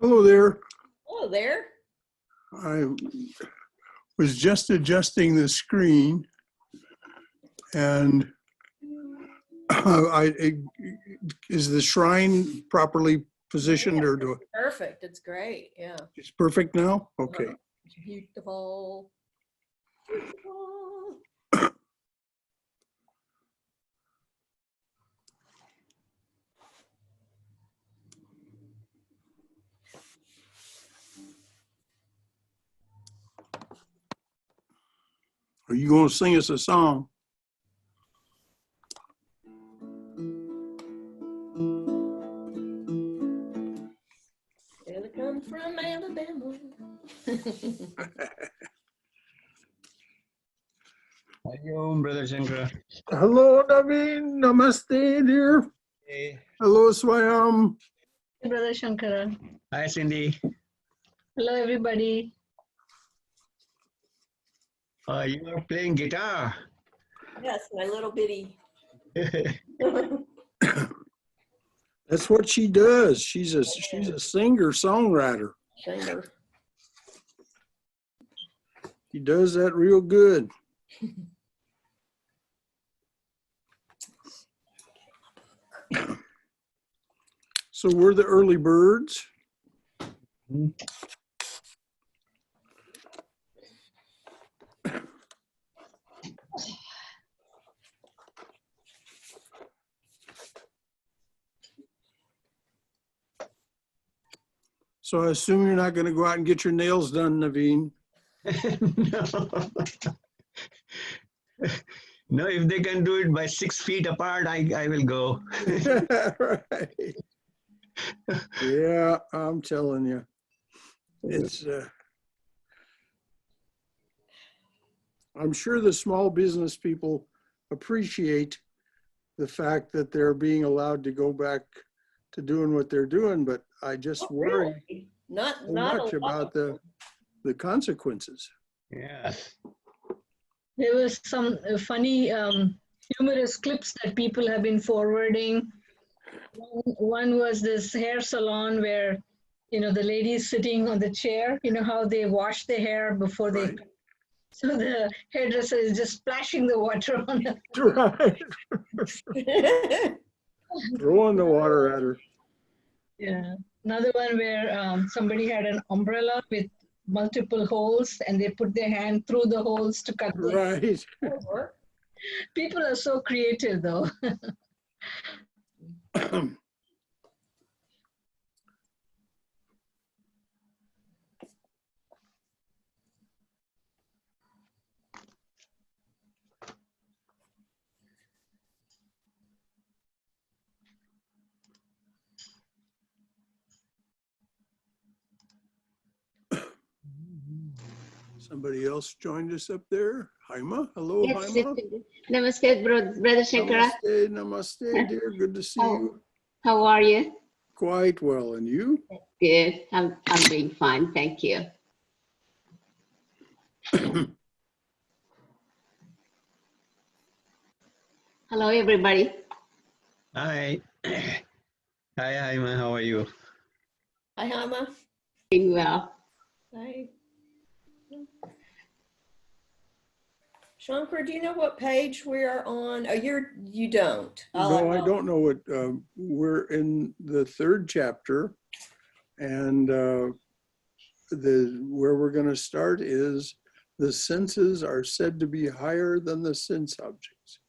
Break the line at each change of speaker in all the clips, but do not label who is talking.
Hello there.
Hello there.
I was just adjusting the screen and is the shrine properly positioned or do
Perfect. It's great. Yeah.
it's perfect now? Okay.
Beautiful. Beautiful.
Are you going to sing us a song?
Gonna come from Alabama.
Hari Om, Brother Shankara.
Hello, Naveen. Namaste, dear.
Hey.
Hello, Swayam.
Brother Shankara.
Hi, Cindy.
Hello, everybody.
You are playing guitar.
Yes, my little bitty.
That's what she does. She's a singer-songwriter.
Singer.
She does that real good. So we're the early birds. So I assume you're not going to go out and get your nails done, Naveen.
No, if they can do it by 6 feet apart, I will go.
Right. Yeah, I'm telling you. It's I'm sure the small business people appreciate the fact that they're being allowed to go back to doing what they're doing, but I just worry
Really? Not
so
a
much
lot.
about the consequences.
Yeah.
There was some funny, humorous clips that people have been forwarding. One was this hair salon where, the lady is sitting on the chair, how they wash their hair before they,
Right.
so the hairdresser is just splashing the water on her.
Right. Throwing the water at her.
Yeah. Another one where somebody had an umbrella with multiple holes and they put their hand through the holes to cut the
Right.
People are so creative, though.
Somebody else joined us up there. Haima. Hello,
Yes,
Haima.
Namaste, Brother Shankara.
Namaste, namaste, dear. Good to see you.
How are you?
Quite well. And you?
Good. I'm doing fine. Thank you. Hello, everybody.
Hi. Hi, man. How are you?
Hi, Hama.
Doing well.
Hi. Shankar, do you know what page we are on? Oh, you don't.
No, I don't know what, we're in the third chapter, and where we're going to start is the senses are said to be higher than the sense objects.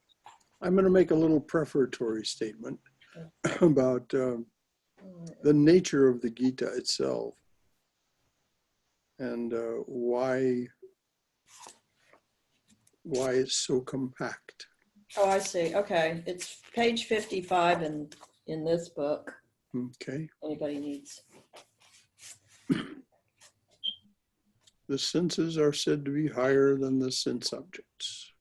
I'm going to make a little prefatory statement about the nature of the Gita itself and why it's so compact.
Oh, I see. Okay. It's page 55 in this book.
Okay.
Anybody needs.
The senses are said to be higher than the sense objects.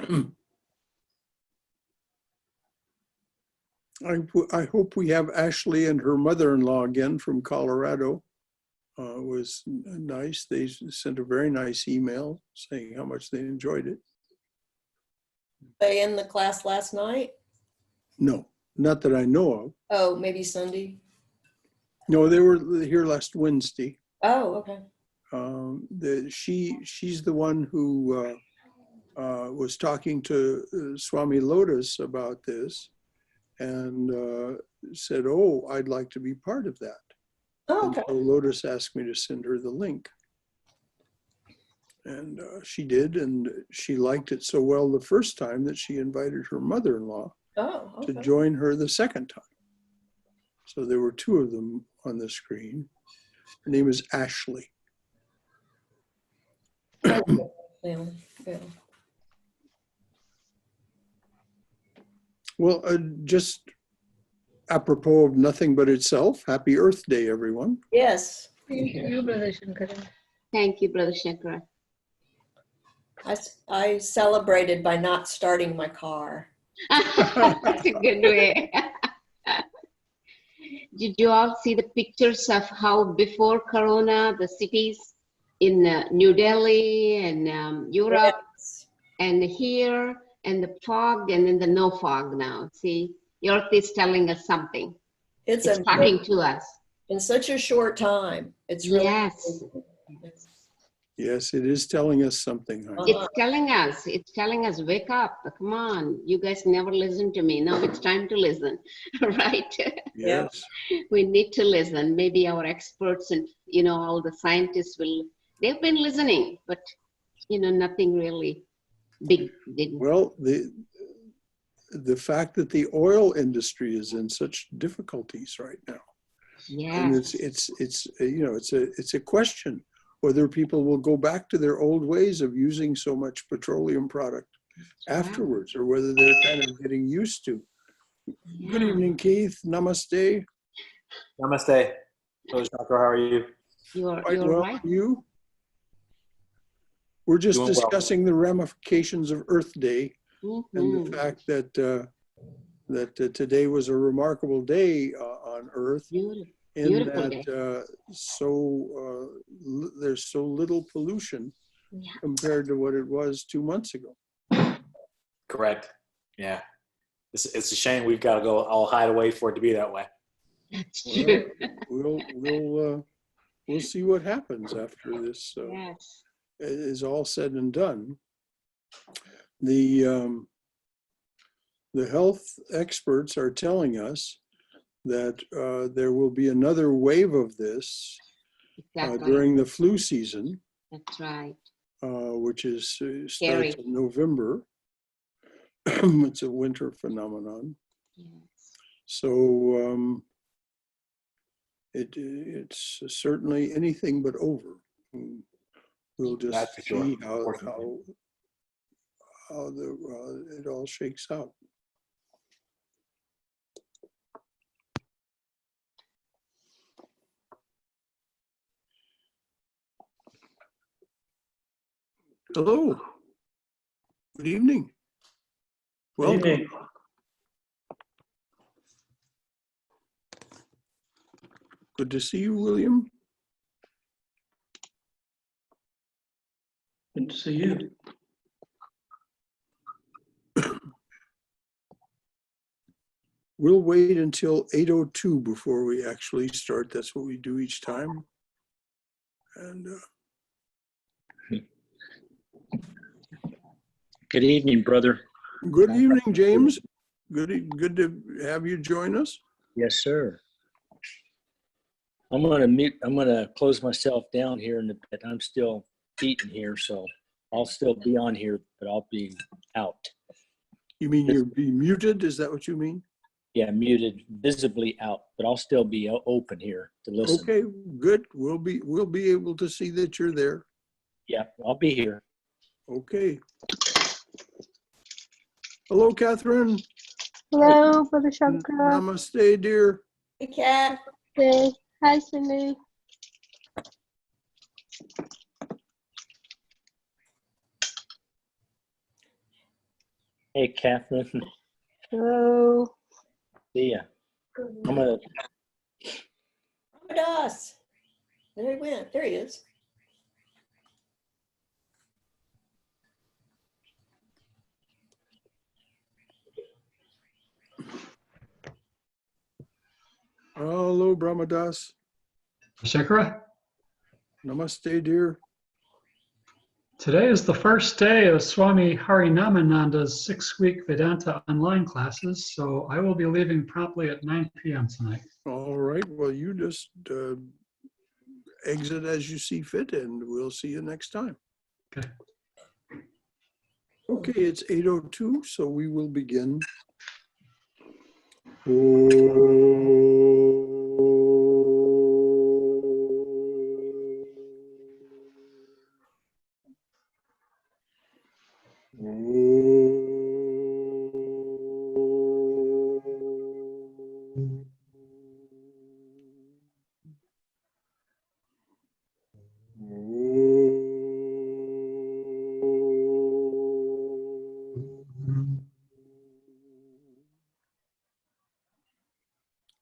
I hope we have Ashley and her mother-in-law again from Colorado. It was nice. They sent a very nice email saying how much they enjoyed it.
They in the class last night?
No, not that I know of.
Oh, maybe Sunday?
No, they were here last Wednesday.
Oh, okay.
She's the one who was talking to Swami Lotus about this and said, "Oh, I'd like to be part of that."
Oh,
And
okay.
so Lotus asked me to send her the link. And she did, and she liked it so well the first time that she invited her mother-in-law
Oh,
to
okay.
join her the second time. So there were two of them on the screen. Her name is Ashley.
Yeah, yeah.
Well, just apropos of nothing but itself, happy Earth Day, everyone.
Yes,
Thank you, Brother Shankara.
Thank you, Brother Shankara.
I celebrated by not starting my car.
That's a good way. Did you all see the pictures of how before Corona, the cities in New Delhi and Europe
Yes.
and here and the fog and then the no fog now? See, the earth is telling us something.
It's
It's talking to us.
in such a short time. It's really
Yes.
Yes, it is telling us something. Huh?
It's telling us, wake up. Come on. You guys never listen to me. Now it's time to listen, right?
Yes.
We need to listen. Maybe our experts and, all the scientists they've been listening, but, nothing really big didn't.
Well, the fact that the oil industry is in such difficulties right now, and
Yes.
it's a question whether people will go back to their old ways of using so much petroleum product afterwards, or whether they're kind of getting used to.
Yeah.
Good evening, Keith. Namaste.
Namaste. Hello, Shankara. How are you?
You're
Well,
right.
you? We're just
Doing well.
discussing the ramifications of Earth Day and
Mhm.
the fact that today was a remarkable day on Earth,
Beautiful.
in
Beautiful
that there's so little pollution
Yeah.
compared to what it was 2 months ago.
Correct. Yeah. It's a shame we've got to go all hide away for it to be that way.
That's
Well,
true.
we'll see what happens after this
Yes.
is all said and done. The health experts are telling us that there will be another wave of this
Exactly.
during the flu season,
That's right.
which is
Scary.
starts in November. It's a winter phenomenon.
Yes.
So it's certainly anything but over. We'll just
That's for sure.
see
Unfortunately.
how it all shakes out. Hello. Good evening. Welcome. Good to see you, William.
Good to see you.
We'll wait until 8:02 before we actually start. That's what we do each time. And
Good evening, brother.
good evening, James. Good to have you join us.
Yes, sir. I'm gonna close myself down here in a bit. I'm still eating here, so I'll still be on here, but I'll be out.
You mean you're being muted? Is that what you mean?
Yeah, muted, visibly out, but I'll still be open here to listen.
Okay, good. We'll be able to see that you're there.
Yeah, I'll be here.
Okay. Hello, Catherine.
Hello, Brother Shankara.
Namaste, dear.
Hey, Kat.
Hey. Hi, Cindy.
Hey, Catherine.
Hello.
See ya. I'm gonna.
Ramadas. There he went. There he is.
Hello, Brahmadas.
Shankara,
Namaste, dear.
today is the first day of Swami Harinamananda's 6-week Vedanta online classes, so I will be leaving promptly at 9 p.m. tonight.
All right. Well, you just exit as you see fit, and we'll see you next time.
Okay.
Okay, it's 8:02, so we will begin.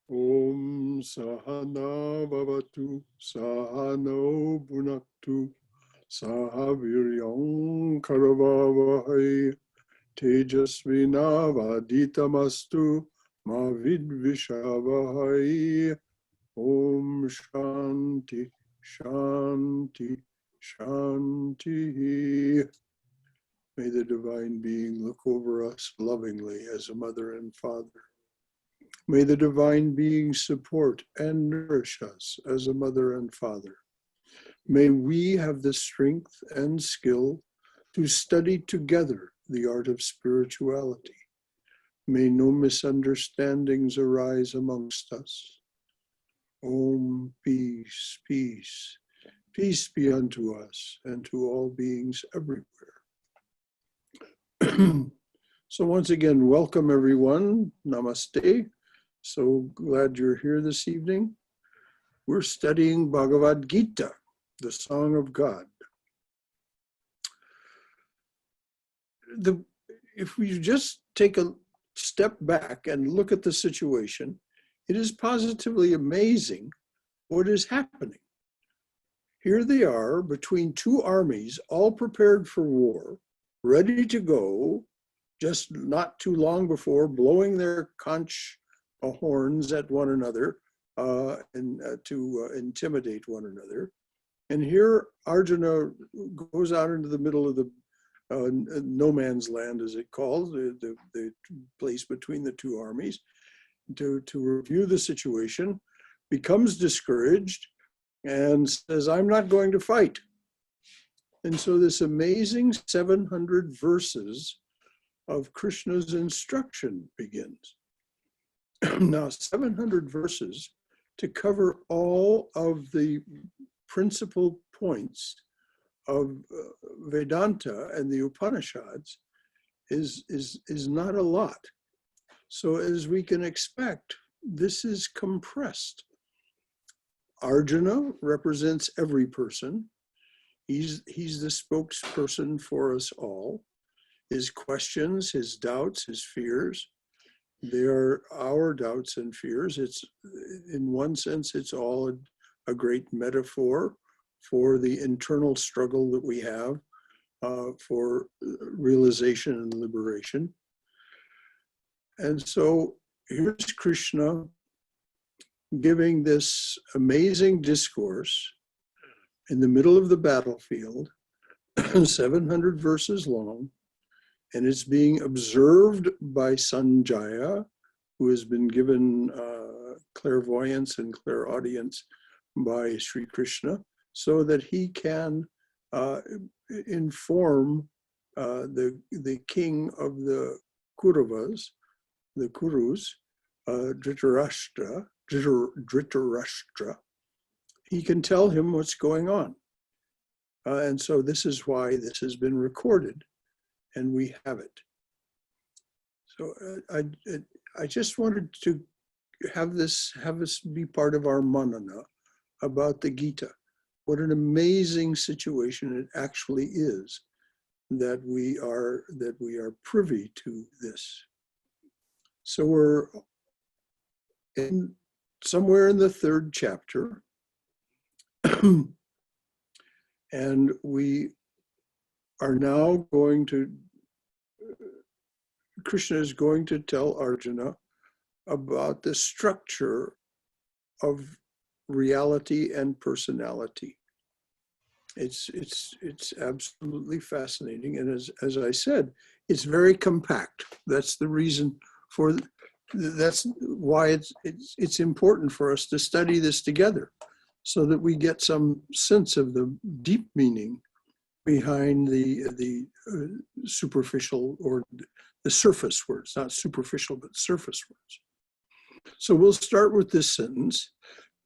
Om Sahana Bhavatu Sahano Bhunaktu Sahaviryam Karavavahai Tejasvinavaditamastu Ma Vidvishavahai. Om Shanti Shanti Shanti. May the Divine Being look over us lovingly as a mother and father. May the Divine Being support and nourish us as a mother and father. May we have the strength and skill to study together the art of spirituality. May no misunderstandings arise amongst us. Om, peace, peace. Peace be unto us and to all beings everywhere. So once again, welcome everyone. Namaste. So glad you're here this evening. We're studying Bhagavad Gita, the Song of God. If we just take a step back and look at the situation, it is positively amazing what is happening. Here they are between two armies, all prepared for war, ready to go, just not too long before, blowing their conch horns at one another to intimidate one another. And here Arjuna goes out into the middle of the no man's land, as it calls, the place between the two armies, to review the situation, becomes discouraged, and says, I'm not going to fight. And so this amazing 700 verses of Krishna's instruction begins. Now, 700 verses to cover all of the principal points of Vedanta and the Upanishads is not a lot. So as we can expect, this is compressed. Arjuna represents every person. He's the spokesperson for us all. His questions, his doubts, his fears, they are our doubts and fears. It's, in one sense, it's all a great metaphor for the internal struggle that we have for realization and liberation. And so here's Krishna giving this amazing discourse in the middle of the battlefield, 700 verses long, and it's being observed by Sanjaya, who has been given clairvoyance and clairaudience by Sri Krishna, so that he can inform the king of the Kauravas, the Kurus, Dhritarashtra. He can tell him what's going on. And so this is why this has been recorded, and we have it. So I just wanted to have this be part of our manana about the Gita. What an amazing situation it actually is. that we are privy to this. So we're somewhere in the 3rd chapter, and we are now going to, Krishna is going to tell Arjuna about the structure of reality and personality. It's absolutely fascinating, and as I said, it's very compact. That's the reason for. That's why it's important for us to study this together, so that we get some sense of the deep meaning behind the superficial or the surface words, not superficial, but surface words. So we'll start with this sentence.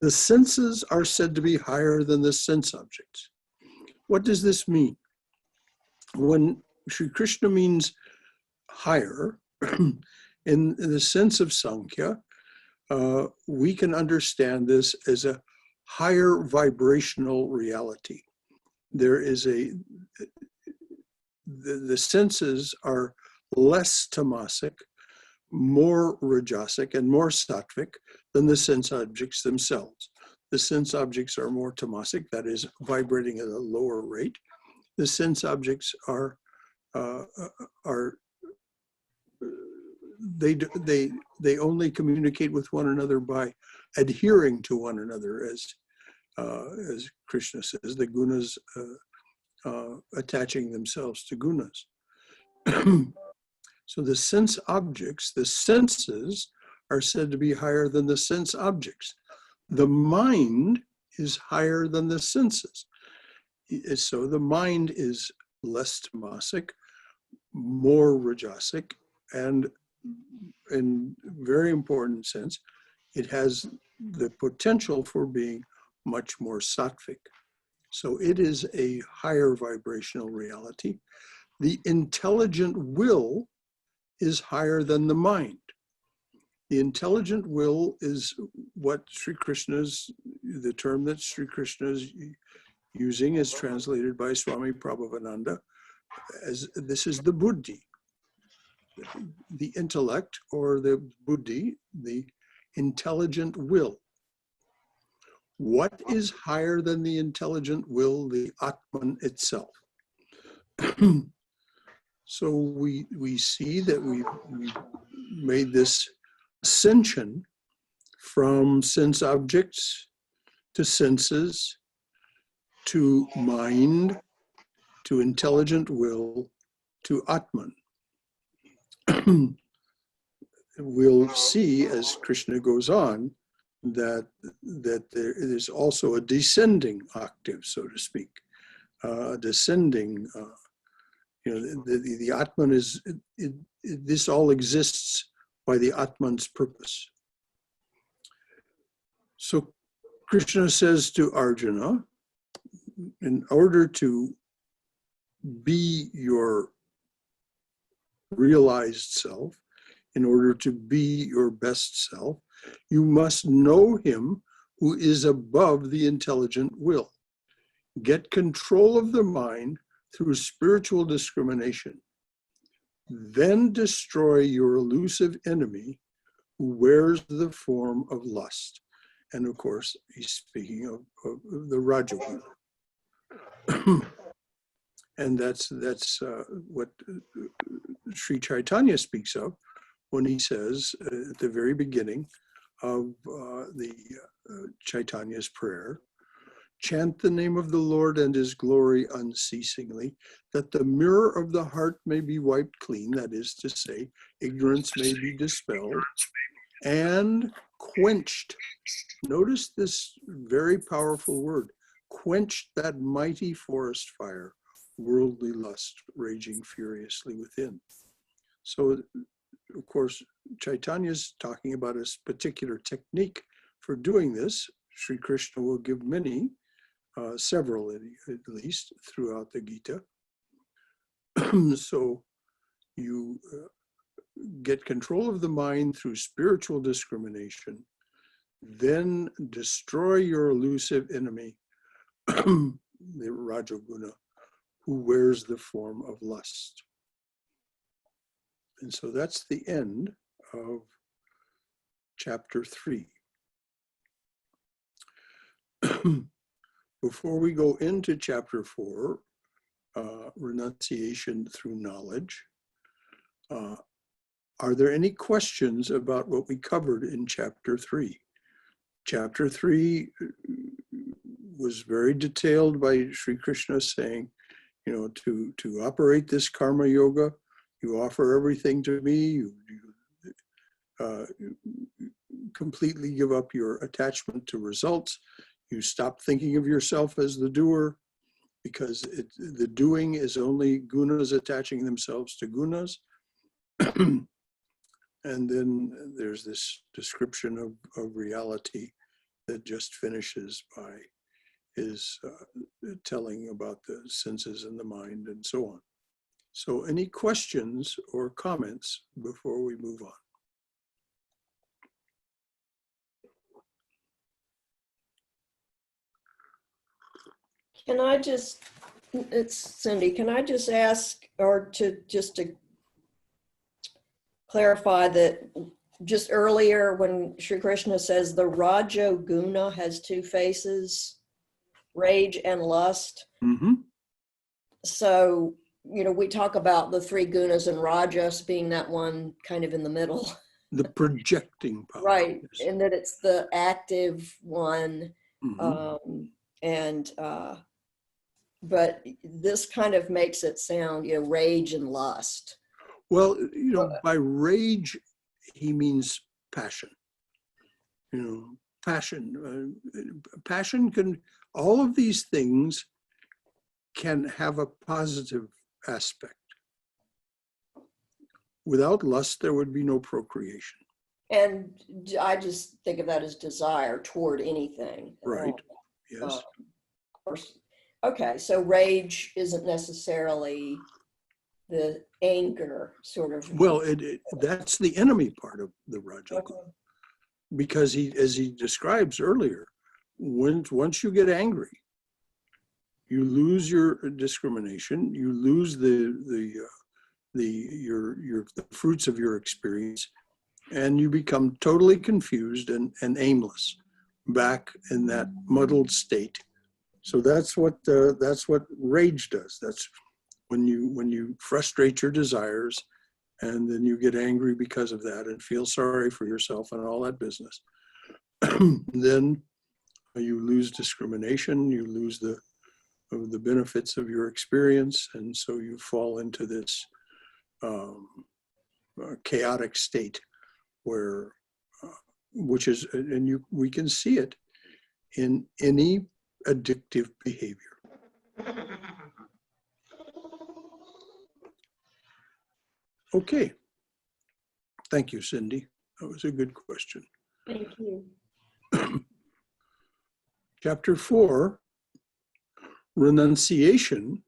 The senses are said to be higher than the sense objects. What does this mean? When Sri Krishna means higher, in the sense of Sankhya, we can understand this as a higher vibrational reality. There is the senses are less tamasic, more rajasic, and more sattvic than the sense objects themselves. The sense objects are more tamasic, that is, vibrating at a lower rate. The sense objects they only communicate with one another by adhering to one another, as Krishna says, the gunas attaching themselves to gunas. So the sense objects, the senses, are said to be higher than the sense objects. The mind is higher than the senses. So the mind is less tamasic, more rajasic, and in very important sense, it has the potential for being much more sattvic. So it is a higher vibrational reality. The intelligent will is higher than the mind. The intelligent will is what the term that Sri Krishna is using is translated by Swami Prabhavananda as this is the buddhi. The intellect, or the buddhi, the intelligent will. What is higher than the intelligent will? The Atman itself. So we see that we've made this ascension from sense objects to senses, to mind, to intelligent will, to Atman. We'll see as Krishna goes on that there is also a descending octave, so to speak, descending. The Atman is this all exists by the Atman's purpose. So Krishna says to Arjuna, in order to be your realized self, in order to be your best self, you must know him who is above the intelligent will. Get control of the mind through spiritual discrimination. Then destroy your elusive enemy who wears the form of lust. And of course, he's speaking of the Rajaguna. And that's what Sri Chaitanya speaks of when he says at the very beginning of the Chaitanya's prayer, chant the name of the Lord and his glory unceasingly, that the mirror of the heart may be wiped clean, that is to say, ignorance may be dispelled, and quenched. Notice this very powerful word, quenched that mighty forest fire, worldly lust raging furiously within. So, of course, Chaitanya is talking about a particular technique for doing this. Sri Krishna will give many, several at least, throughout the Gita. So you get control of the mind through spiritual discrimination, then destroy your elusive enemy, the Rajaguna, who wears the form of lust. And so that's the end of chapter 3. Before we go into chapter 4, renunciation through knowledge, are there any questions about what we covered in chapter 3? Chapter 3 was very detailed by Sri Krishna saying, you know, to operate this karma yoga, you offer everything to me, you completely give up your attachment to results, you stop thinking of yourself as the doer, because the doing is only gunas attaching themselves to gunas. And then there's this description of reality that just finishes by his telling about the senses and the mind and so on. So any questions or comments before we move on?
Can I just, it's Cindy, can I just ask, or to clarify that just earlier when Sri Krishna says the Rajo Guna has two faces, rage and lust.
Mm-hmm.
So, you know, we talk about the three gunas and Rajas being that one kind of in the middle.
The projecting power.
Right, and that it's the active one.
Mm-hmm.
But this kind of makes it sound, you know, rage and lust.
Well, you know, by rage, he means passion. You know, passion. Passion can, all of these things can have a positive aspect. Without lust, there would be no procreation.
And I just think of that as desire toward anything.
Right, yes.
Okay, so rage isn't necessarily the anger sort of.
Well, that's the enemy part of the Raja Guna. Because as he describes earlier, once you get angry, you lose your discrimination, you lose the fruits of your experience, and you become totally confused and aimless, back in that muddled state. So that's what rage does. That's when you frustrate your desires, and then you get angry because of that and feel sorry for yourself and all that business. Then you lose discrimination, you lose the benefits of your experience, and so you fall into this chaotic state where, which is, and we can see it in any addictive behavior. Okay. Thank you, Cindy. That was a good question.
Thank you.
Chapter 4, renunciation.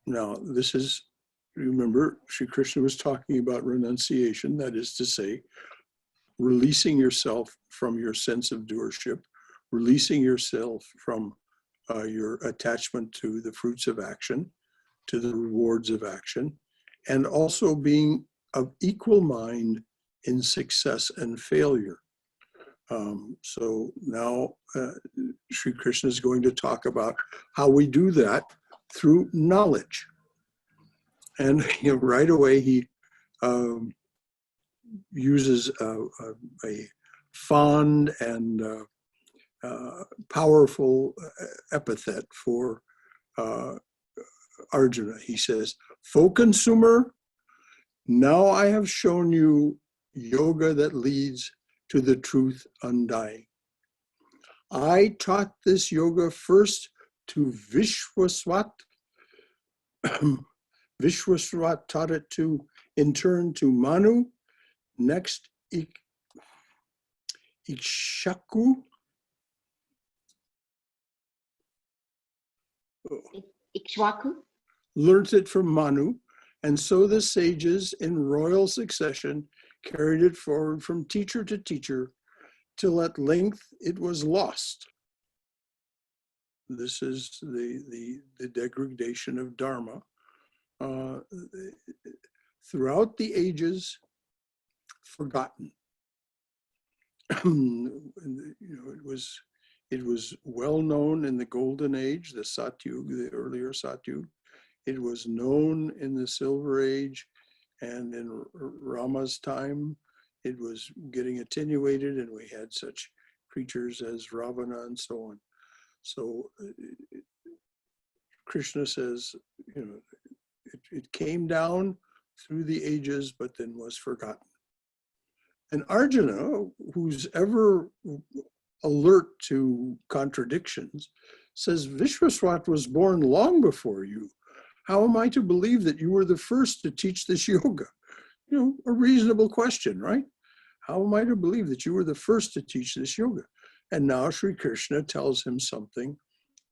Now, this is, remember, Sri Krishna was talking about renunciation, that is to say, releasing yourself from your sense of doership, releasing yourself from your attachment to the fruits of action, to the rewards of action, and also being of equal mind in success and failure. So now Sri Krishna is going to talk about how we do that through knowledge. And right away he uses a fond and powerful epithet for Arjuna. He says, "Foe consumer, now I have shown you yoga that leads to the truth undying. I taught this yoga first to Vishwaswat. Vishwaswat taught it in turn to Manu, next Ikshaku.
Ikshwaku?
Learnt it from Manu, and so the sages in royal succession carried it forward from teacher to teacher, till at length it was lost. This is the degradation of Dharma. Throughout the ages, forgotten. It was well known in the Golden Age, the Satyug, the earlier Satyug. It was known in the Silver Age, and in Rama's time, it was getting attenuated, and we had such creatures as Ravana and so on. So Krishna says, it came down through the ages, but then was forgotten. And Arjuna, who's ever alert to contradictions, says, Vishwaswat was born long before you. How am I to believe that you were the first to teach this yoga? A reasonable question, right? How am I to believe that you were the first to teach this yoga? And now Sri Krishna tells him something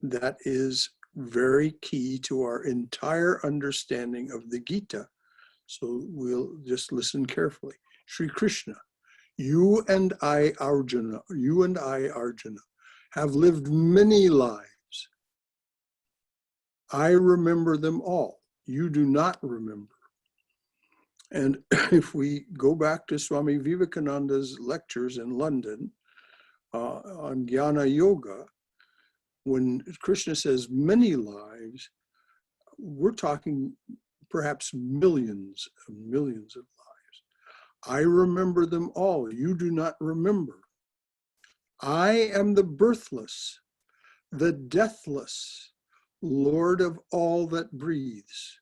that is very key to our entire understanding of the Gita. So we'll just listen carefully. Sri Krishna, you and I, Arjuna, have lived many lives. I remember them all. You do not remember. And if we go back to Swami Vivekananda's lectures in London on Jnana Yoga, when Krishna says many lives, we're talking perhaps millions of lives. I remember them all. You do not remember. I am the birthless, the deathless, Lord of all that breathes.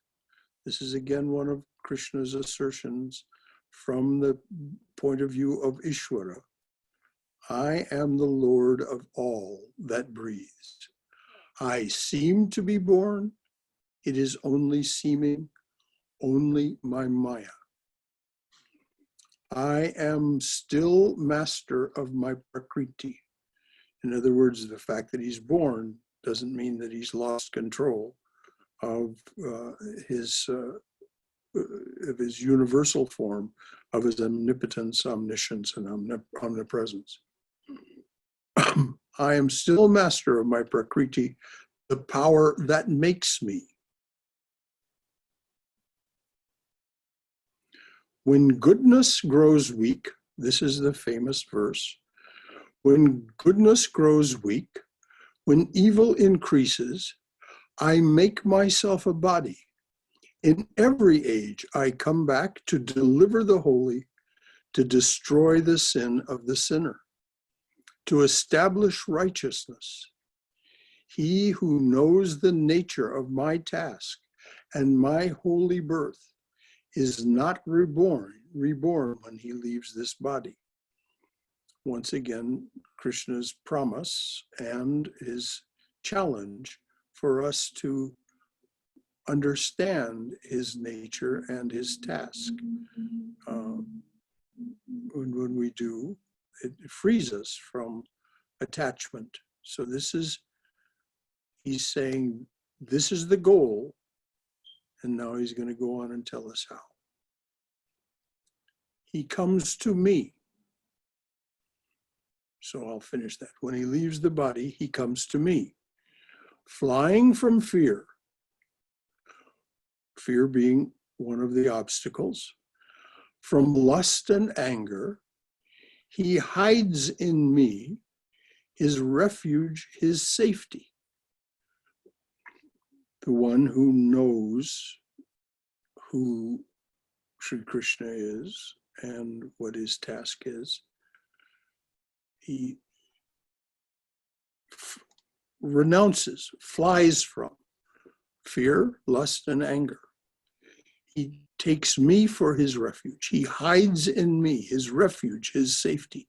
This is again one of Krishna's assertions from the point of view of Ishvara. I am the Lord of all that breathes. I seem to be born. It is only seeming, only my Maya. I am still master of my Prakriti. In other words, the fact that he's born doesn't mean that he's lost control of his universal form, of his omnipotence, omniscience, and omnipresence. I am still master of my Prakriti, the power that makes me. When goodness grows weak, this is the famous verse, when goodness grows weak, when evil increases, I make myself a body. In every age, I come back to deliver the holy, to destroy the sin of the sinner, to establish righteousness. He who knows the nature of my task and my holy birth is not reborn when he leaves this body. Once again, Krishna's promise and his challenge for us to understand his nature and his task. When we do, it frees us from attachment. So he's saying, this is the goal, and now he's going to go on and tell us how. He comes to me. So I'll finish that. When he leaves the body, he comes to me, flying from fear, fear being one of the obstacles, from lust and anger. He hides in me his refuge, his safety. The one who knows who Sri Krishna is and what his task is, he renounces, flies from fear, lust, and anger. He takes me for his refuge. He hides in me, his refuge, his safety,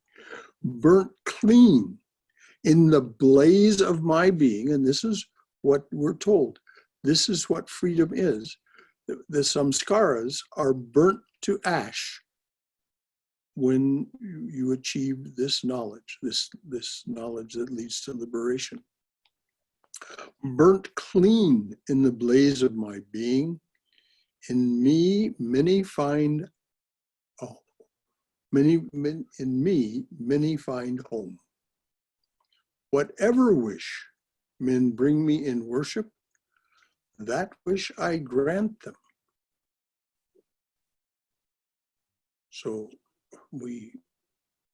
burnt clean in the blaze of my being. And this is what we're told. This is what freedom is. The samskaras are burnt to ash when you achieve this knowledge, this knowledge that leads to liberation. Burnt clean in the blaze of my being, in me many find many find home. Whatever wish men bring me in worship, that wish I grant them. So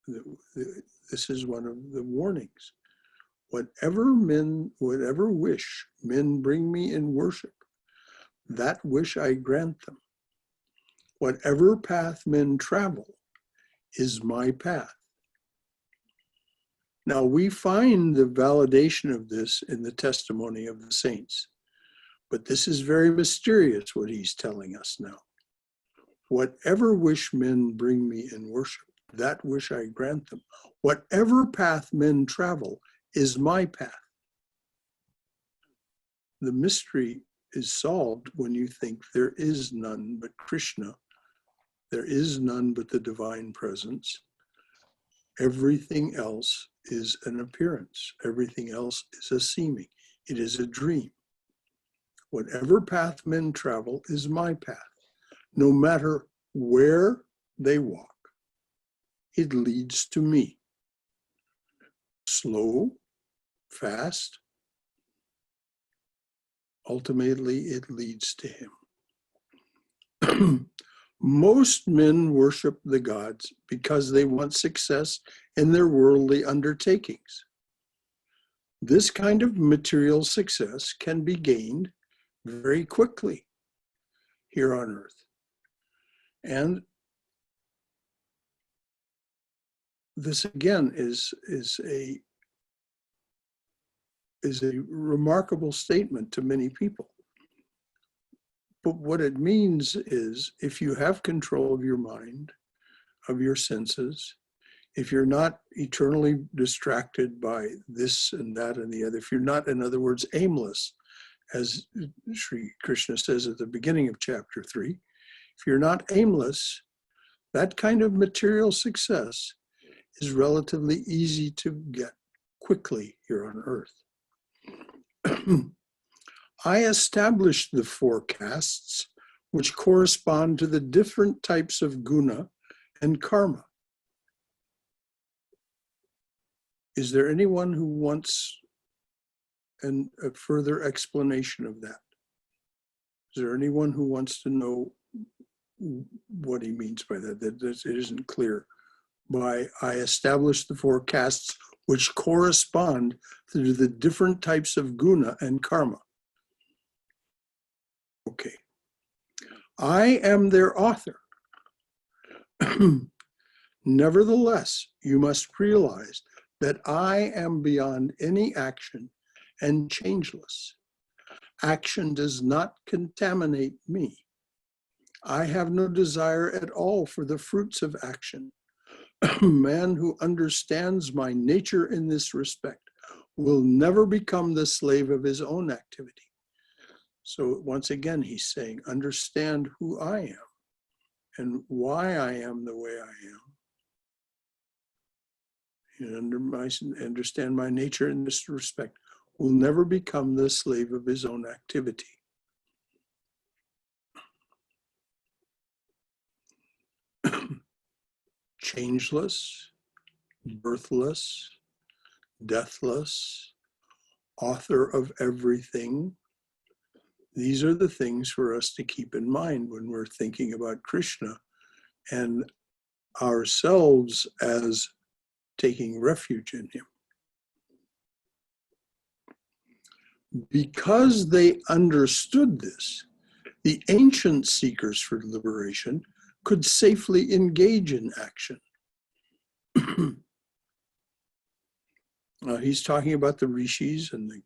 this is one of the warnings. Whatever wish men bring me in worship, that wish I grant them. Whatever path men travel is my path. Now we find the validation of this in the testimony of the saints, but this is very mysterious what he's telling us now. Whatever wish men bring me in worship, that wish I grant them. Whatever path men travel is my path. The mystery is solved when you think there is none but Krishna. There is none but the divine presence. Everything else is an appearance. Everything else is a seeming. It is a dream. Whatever path men travel is my path. No matter where they walk, it leads to me. Slow, fast, ultimately it leads to him. Most men worship the gods because they want success in their worldly undertakings. This kind of material success can be gained very quickly here on earth. And this again is a remarkable statement to many people. But what it means is if you have control of your mind, of your senses, if you're not eternally distracted by this and that and the other, if you're not, in other words, aimless, as Sri Krishna says at the beginning of chapter 3, if you're not aimless, that kind of material success is relatively easy to get quickly here on earth. I established the four castes which correspond to the different types of guna and karma. Is there anyone who wants a further explanation of that? Is there anyone who wants to know what he means by that? That it isn't clear. By I established the four castes which correspond to the different types of guna and karma. Okay. I am their author. Nevertheless, you must realize that I am beyond any action and changeless. Action does not contaminate me. I have no desire at all for the fruits of action. Man who understands my nature in this respect will never become the slave of his own activity. So once again, he's saying, understand who I am and why I am the way I am. And understand my nature in this respect will never become the slave of his own activity. Changeless, birthless, deathless, author of everything. These are the things for us to keep in mind when we're thinking about Krishna and ourselves as taking refuge in him. Because they understood this, the ancient seekers for liberation could safely engage in action. He's talking about the rishis and the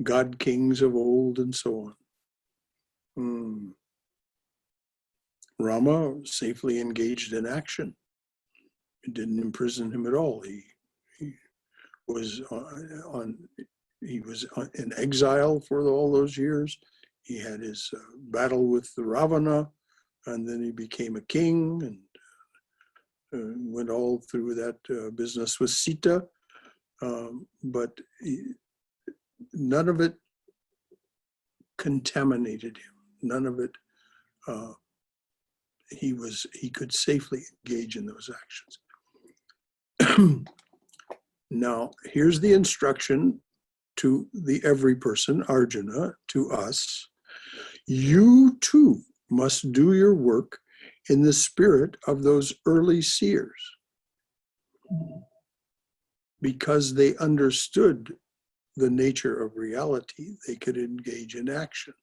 god kings of old and so on. Rama safely engaged in action. It didn't imprison him at all. He was in exile for all those years. He had his battle with the Ravana, and then he became a king and went all through that business with Sita. But none of it contaminated him. None of it. He could safely engage in those actions. Now, here's the instruction to the every person, Arjuna, to us. You too must do your work in the spirit of those early seers, because they understood the nature of reality. They could engage in action.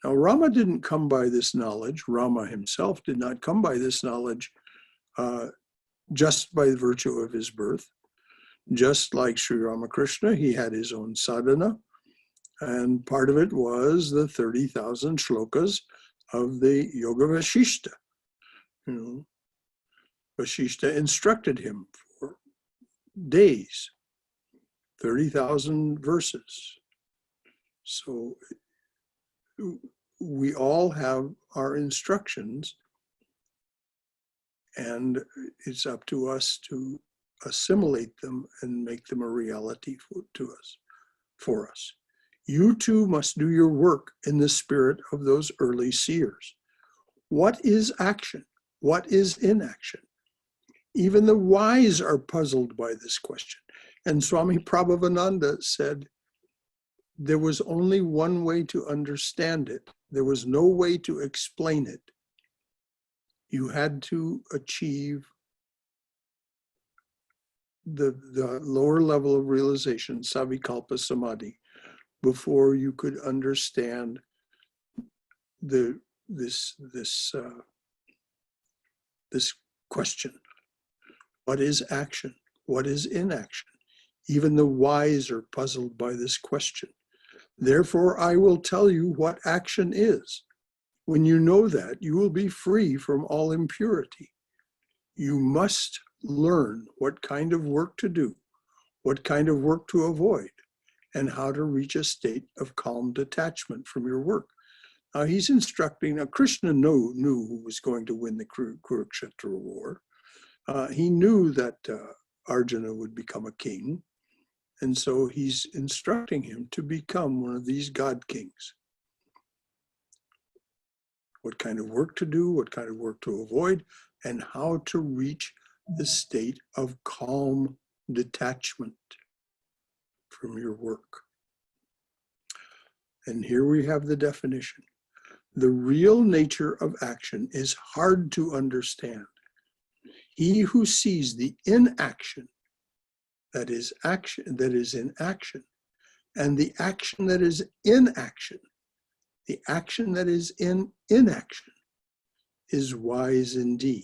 Now, Rama didn't come by this knowledge. Rama himself did not come by this knowledge just by virtue of his birth. Just like Sri Ramakrishna, he had his own sadhana, and part of it was the 30,000 shlokas of the Yoga Vasishta. You know, Vasishta instructed him for days, 30,000 verses. So we all have our instructions, and it's up to us to assimilate them and make them a reality for us. You too must do your work in the spirit of those early seers. What is action? What is inaction? Even the wise are puzzled by this question. And Swami Prabhavananda said, there was only one way to understand it. There was no way to explain it. You had to achieve the lower level of realization, savikalpa samadhi, before you could understand this question. What is action? What is inaction? Even the wise are puzzled by this question. Therefore, I will tell you what action is. When you know that, you will be free from all impurity. You must learn what kind of work to do, what kind of work to avoid, and how to reach a state of calm detachment from your work. Now he's instructing, now Krishna knew who was going to win the Kurukshetra war. He knew that Arjuna would become a king. And so he's instructing him to become one of these god kings. What kind of work to do, what kind of work to avoid, and how to reach the state of calm detachment from your work. And here we have the definition. The real nature of action is hard to understand. He who sees the inaction that is in action, and the action that is in action, the action that is in inaction, is wise indeed.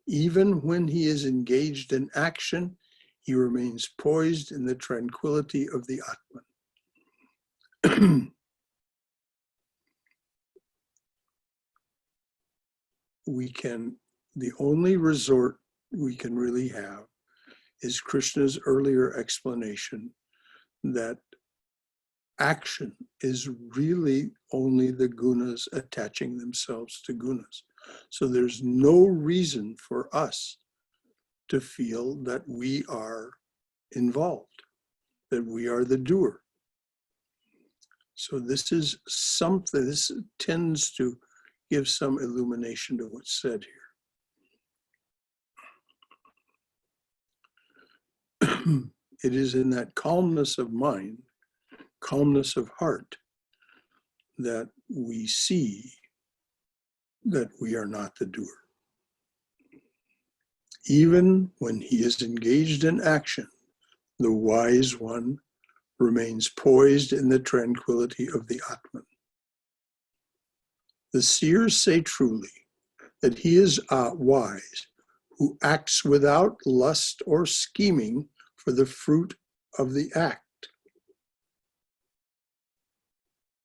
Even when he is engaged in action, he remains poised in the tranquility of the Atman. The only resort we can really have is Krishna's earlier explanation that action is really only the gunas attaching themselves to gunas. So there's no reason for us to feel that we are involved, that we are the doer. So this is something, this tends to give some illumination to what's said here. It is in that calmness of mind, calmness of heart, that we see that we are not the doer. Even when he is engaged in action, the wise one remains poised in the tranquility of the Atman. The seers say truly that he is wise who acts without lust or scheming for the fruit of the act.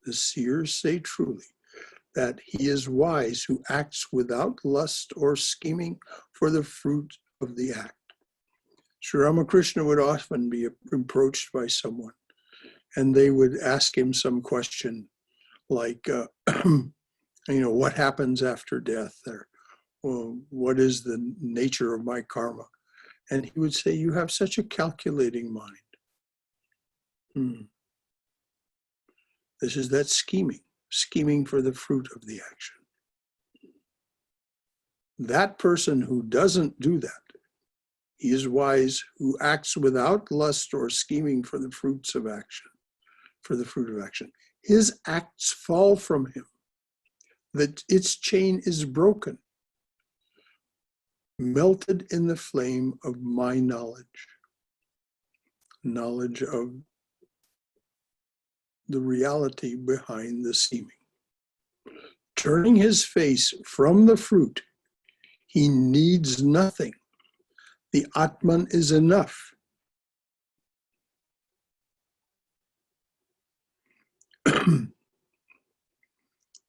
The seers say truly that he is wise who acts without lust or scheming for the fruit of the act. Sri Ramakrishna would often be approached by someone, and they would ask him some question like, what happens after death? Or well, what is the nature of my karma? And he would say, you have such a calculating mind. This is that scheming for the fruit of the action. That person who doesn't do that He is wise who acts without lust or scheming for the fruits of action, for the fruit of action. His acts fall from him, that its chain is broken, melted in the flame of my knowledge, knowledge of the reality behind the seeming. Turning his face from the fruit, he needs nothing. The Atman is enough.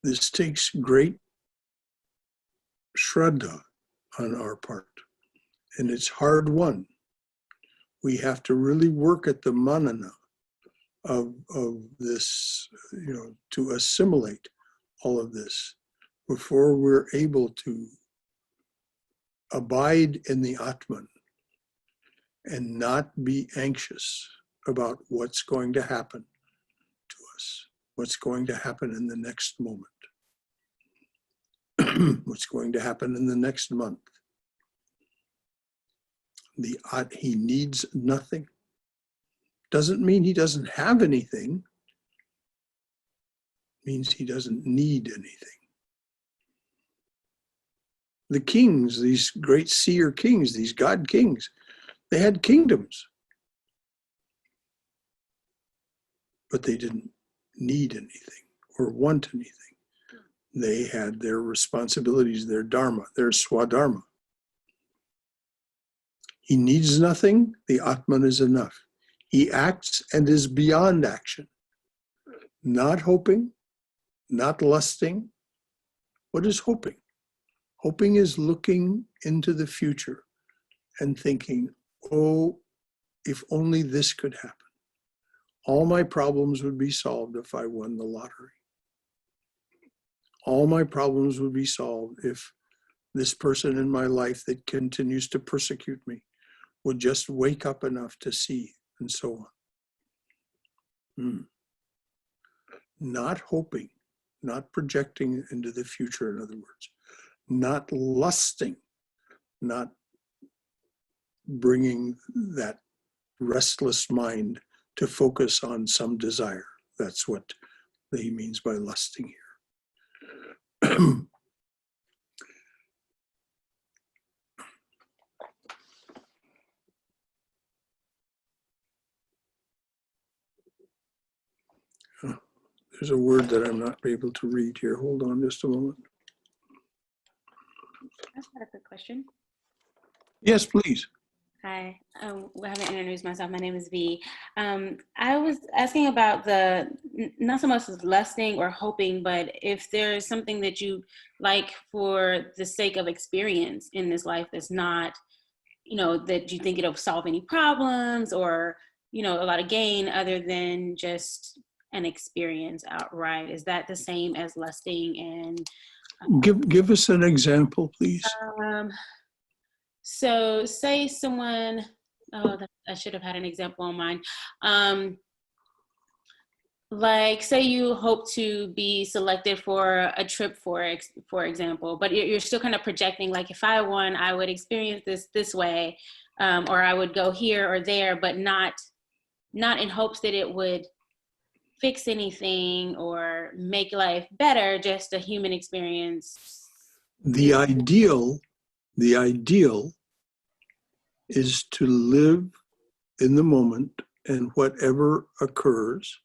This takes great shraddha on our part, and it's hard won. We have to really work at the manana of this, to assimilate all of this before we're able to abide in the Atman and not be anxious about what's going to happen to us, what's going to happen in the next moment, what's going to happen in the next month. He needs nothing. Doesn't mean he doesn't have anything. Means he doesn't need anything. The kings, these great seer kings, these god kings, they had kingdoms, but they didn't need anything or want anything. They had their responsibilities, their dharma, their swadharma. He needs nothing, the Atman is enough. He acts and is beyond action, not hoping, not lusting. What is hoping? Hoping is looking into the future and thinking, oh, if only this could happen. All my problems would be solved if I won the lottery. All my problems would be solved if this person in my life that continues to persecute me would just wake up enough to see, and so on. Not hoping, not projecting into the future, in other words, not lusting, not bringing that restless mind to focus on some desire. That's what he means by lusting here. There's a word that I'm not able to read here. Hold on just a moment.
I've got a quick question.
Yes, please.
Hi, I haven't introduced myself. My name is V. I was asking about the, not so much as lusting or hoping, but if there's something that you like for the sake of experience in this life that's not, that you think it'll solve any problems or, a lot of gain other than just an experience outright. Is that the same as lusting? And
Give us an example, please.
So say someone, I should have had an example on mine. Like say you hope to be selected for a trip, for example, but you're still kind of projecting, like if I won, I would experience this way, or I would go here or there, but not in hopes that it would fix anything or make life better, just a human experience.
The ideal is to live in the moment, and whatever occurs,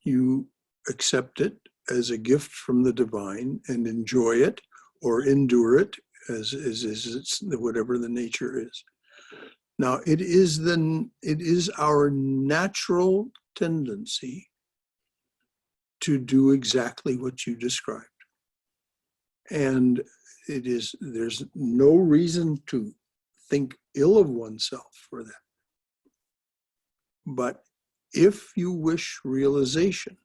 you accept it as a gift from the divine and enjoy it or endure it as it's whatever the nature is. Now, it is our natural tendency to do exactly what you described. And there's no reason to think ill of oneself for that. But if you wish realization,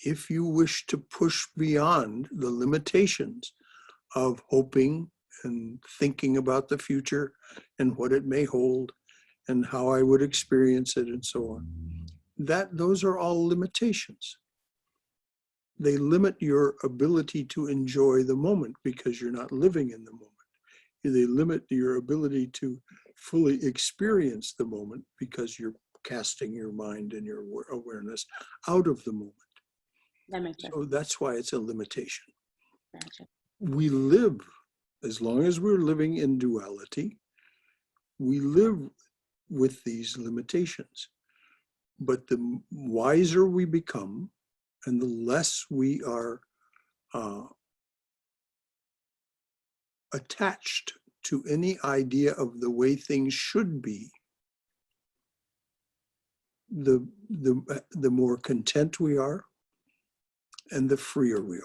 if you wish to push beyond the limitations of hoping and thinking about the future and what it may hold and how I would experience it and so on, those are all limitations. They limit your ability to enjoy the moment because you're not living in the moment. They limit your ability to fully experience the moment because you're casting your mind and your awareness out of the moment.
That makes sense.
So that's why it's a limitation.
Gotcha.
We live, as long as we're living in duality, we live with these limitations. But the wiser we become and the less we are attached to any idea of the way things should be, the more content we are and the freer we are.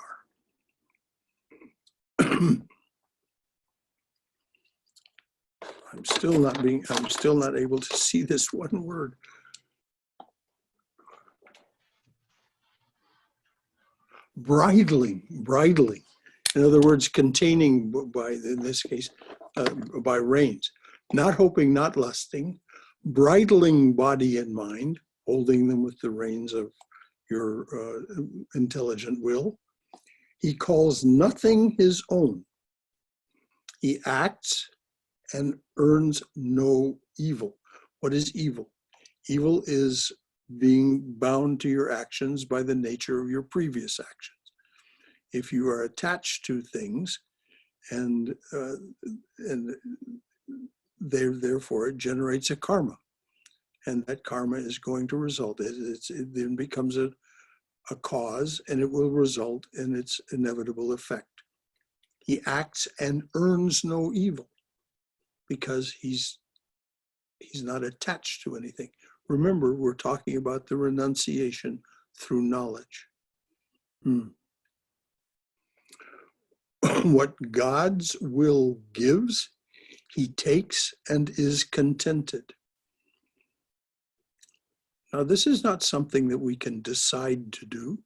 I'm still not able to see this one word. Bridling. In other words, containing by, in this case, by reins. Not hoping, not lusting, bridling body and mind, holding them with the reins of your intelligent will. He calls nothing his own. He acts and earns no evil. What is evil? Evil is being bound to your actions by the nature of your previous actions. If you are attached to things, and therefore it generates a karma, and that karma is going to result. It then becomes a cause, and it will result in its inevitable effect. He acts and earns no evil because he's not attached to anything. Remember, we're talking about the renunciation through knowledge. What God's will gives, he takes and is contented. Now, this is not something that we can decide to do.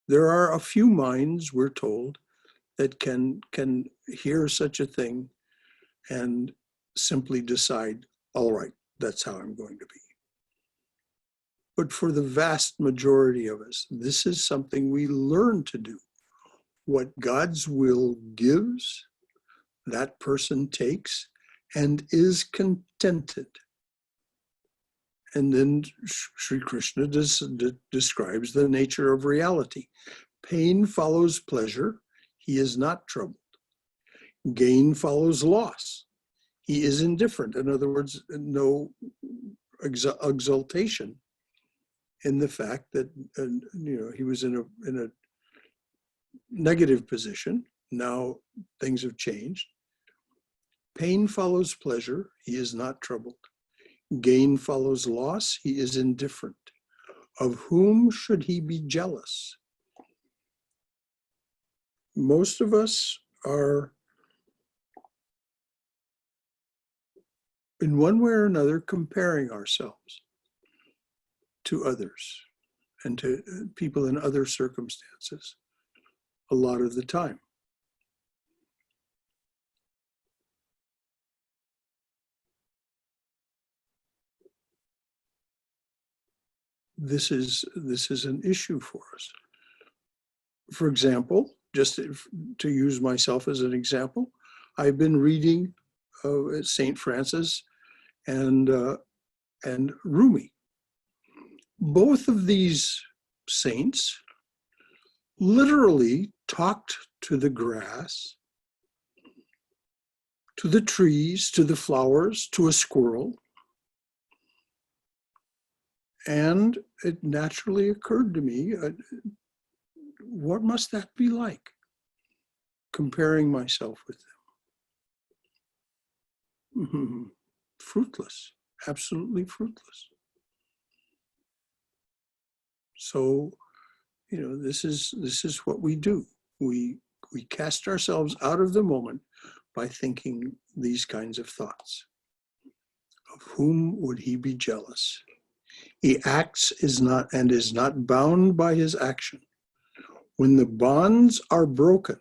There are a few minds, we're told, that can hear such a thing and simply decide, all right, that's how I'm going to be. But for the vast majority of us, this is something we learn to do. What God's will gives, that person takes and is contented. And then Sri Krishna describes the nature of reality. Pain follows pleasure. He is not troubled. Gain follows loss. He is indifferent. In other words, no exultation in the fact that he was in a negative position. Now things have changed. Pain follows pleasure. He is not troubled. Gain follows loss. He is indifferent. Of whom should he be jealous? Most of us are, in one way or another, comparing ourselves to others and to people in other circumstances a lot of the time. This is an issue for us. For example, just to use myself as an example, I've been reading Saint Francis and Rumi. Both of these saints literally talked to the grass, to the trees, to the flowers, to a squirrel. And it naturally occurred to me, what must that be like? Comparing myself with them. Fruitless, absolutely fruitless. So, this is what we do. We cast ourselves out of the moment by thinking these kinds of thoughts. Of whom would he be jealous? He acts is not bound by his action. When the bonds are broken,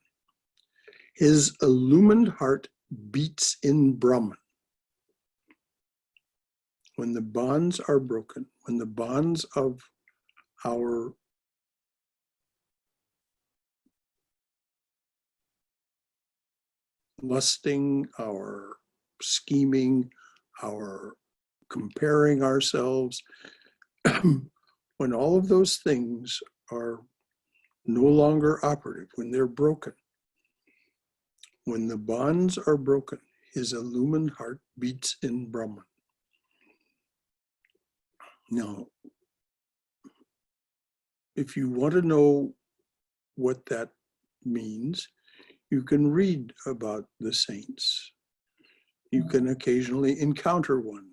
his illumined heart beats in Brahman. When the bonds are broken, when the bonds of our lusting, our scheming, our comparing ourselves, when all of those things are no longer operative, when they're broken, when the bonds are broken, his illumined heart beats in Brahman. Now, if you want to know what that means, you can read about the saints. You can occasionally encounter one.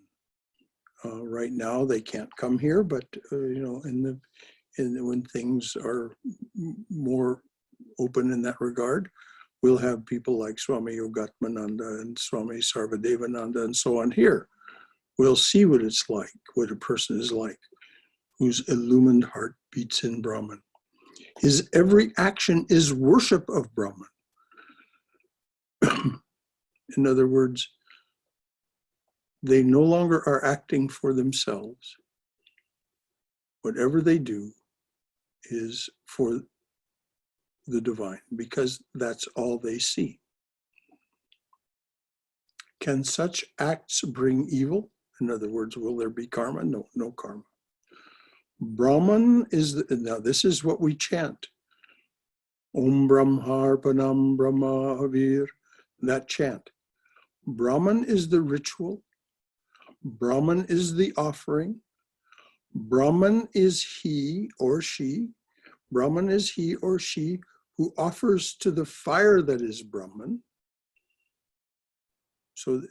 Right now, they can't come here, but when things are more open in that regard, we'll have people like Swami Yogatmananda and Swami Sarvadevananda and so on here. We'll see what it's like, what a person is like, whose illumined heart beats in Brahman. His every action is worship of Brahman. In other words, they no longer are acting for themselves. Whatever they do is for the divine, because that's all they see. Can such acts bring evil? In other words, will there be karma? No, no karma. Brahman is, now this is what we chant. Om Brahmarpanam Brahmahavir, that chant. Brahman is the ritual. Brahman is the offering. Brahman is he or she. Brahman is he or she who offers to the fire that is Brahman. So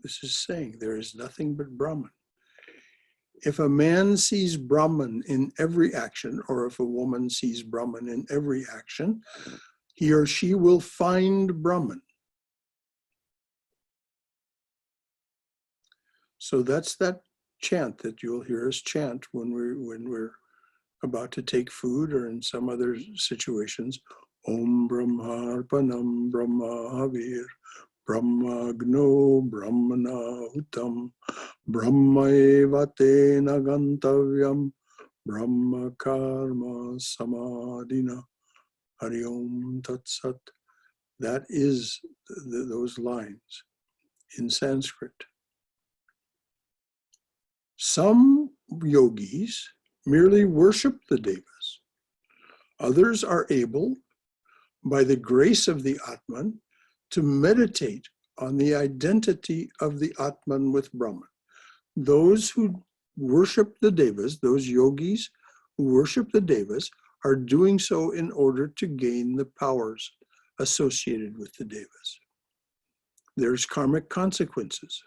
this is saying there is nothing but Brahman. If a man sees Brahman in every action, or if a woman sees Brahman in every action, he or she will find Brahman. So that's that chant that you'll hear us chant when we're about to take food or in some other situations. Om Brahmarpanam Brahmahavir Brahmagno Brahmana Hutam Brahmaevatena Gantavyam Brahma Karma Samadhina Hari Om Tat Sat. That is those lines in Sanskrit. Some yogis merely worship the devas. Others are able, by the grace of the Atman, to meditate on the identity of the Atman with Brahman. Those who worship the devas, those yogis who worship the devas, are doing so in order to gain the powers associated with the devas. There's karmic consequences.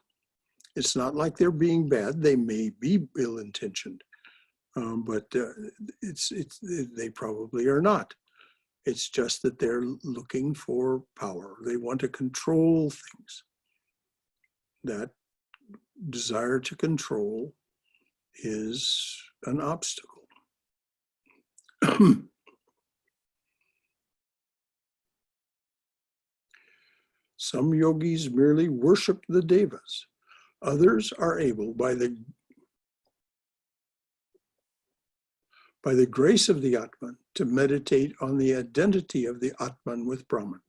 It's not like they're being bad. They may be ill-intentioned, but they probably are not. It's just that they're looking for power. They want to control things. That desire to control is an obstacle. Some yogis merely worship the devas. Others are able, by the grace of the Atman, to meditate on the identity of the Atman with Brahman.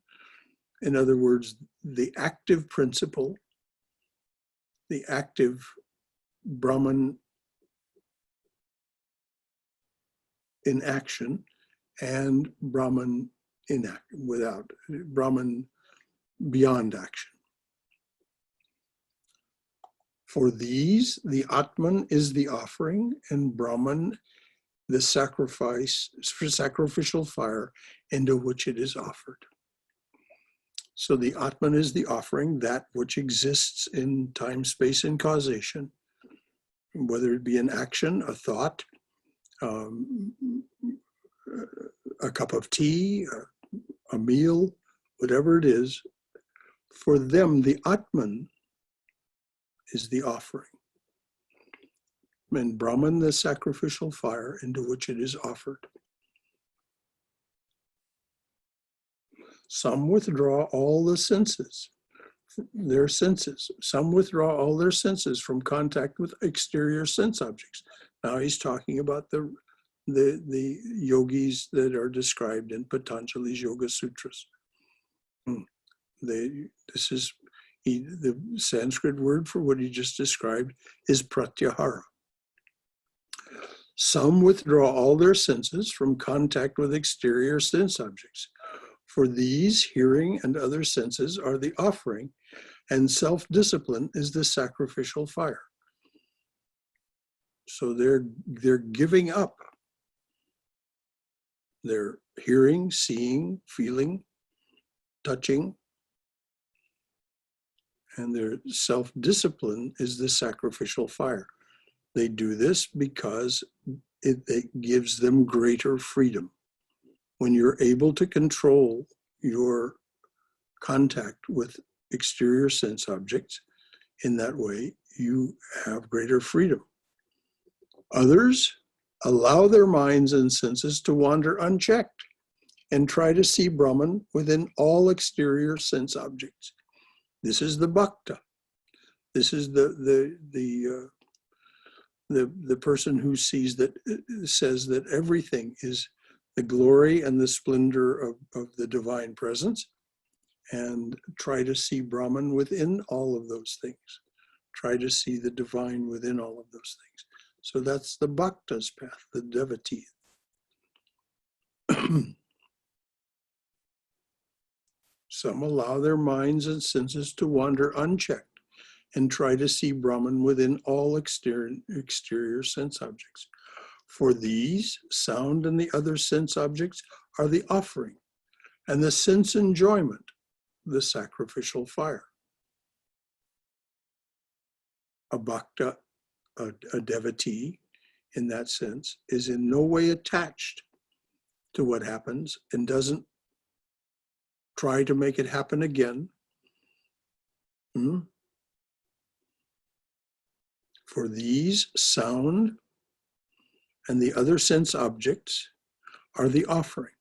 In other words, the active principle, the active Brahman in action, and Brahman without Brahman beyond action. For these, the Atman is the offering, and Brahman the sacrifice, sacrificial fire into which it is offered. So the Atman is the offering, that which exists in time, space, and causation, whether it be an action, a thought, a cup of tea, a meal, whatever it is. For them, the Atman is the offering. And Brahman, the sacrificial fire into which it is offered. Some withdraw all the senses, their senses. Some withdraw all their senses from contact with exterior sense objects. Now he's talking about the yogis that are described in Patanjali's Yoga Sutras. This is the Sanskrit word for what he just described is pratyahara. Some withdraw all their senses from contact with exterior sense objects. For these, hearing and other senses are the offering, and self-discipline is the sacrificial fire. So they're giving up. They're hearing, seeing, feeling, touching, and their self-discipline is the sacrificial fire. They do this because it gives them greater freedom. When you're able to control your contact with exterior sense objects in that way, you have greater freedom. Others allow their minds and senses to wander unchecked and try to see Brahman within all exterior sense objects. This is the bhakta. This is the person who sees that, says that everything is the glory and the splendor of the divine presence, and try to see Brahman within all of those things. Try to see the divine within all of those things. So that's the bhakta's path, the devotee. Some allow their minds and senses to wander unchecked and try to see Brahman within all exterior sense objects. For these, sound and the other sense objects are the offering, and the sense enjoyment, the sacrificial fire. A bhakta, a devotee, in that sense, is in no way attached to what happens and doesn't try to make it happen again. For these, sound and the other sense objects are the offering.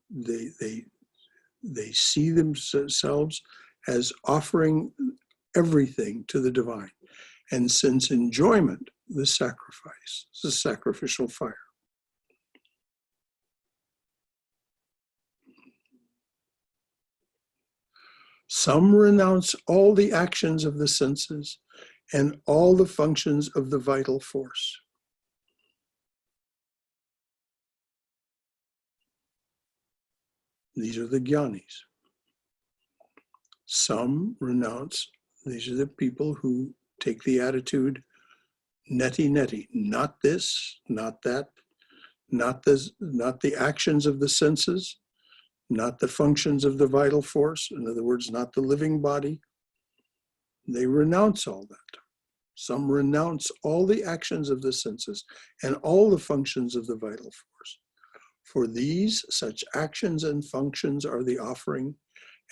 They see themselves as offering everything to the divine, and sense enjoyment, the sacrifice, the sacrificial fire. Some renounce all the actions of the senses and all the functions of the vital force. These are the jnanis. Some renounce, these are the people who take the attitude, neti, not this, not that, not the actions of the senses, not the functions of the vital force, in other words, not the living body. They renounce all that. Some renounce all the actions of the senses and all the functions of the vital force. For these, such actions and functions are the offering,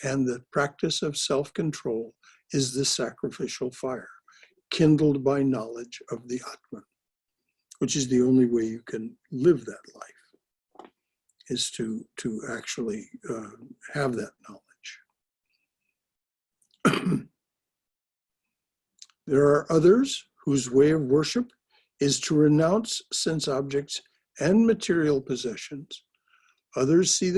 and the practice of self-control is the sacrificial fire, kindled by knowledge of the Atman, which is the only way you can live that life, is to actually have that knowledge. There are others whose way of worship is to renounce sense objects and material possessions. Others set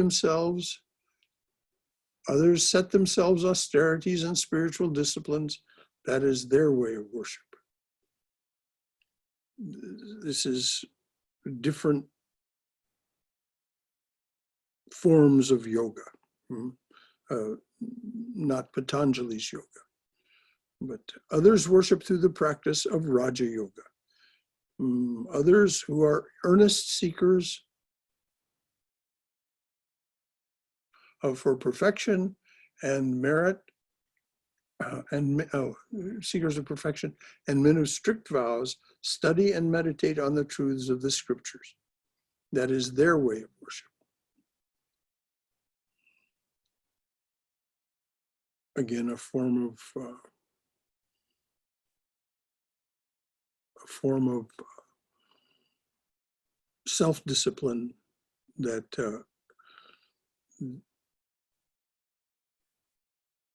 themselves austerities and spiritual disciplines. That is their way of worship. This is different forms of yoga, not Patanjali's yoga. But others worship through the practice of Raja Yoga. Others who are earnest seekers for perfection and merit, seekers of perfection and men of strict vows, study and meditate on the truths of the scriptures. That is their way of worship. Again, a form of self-discipline that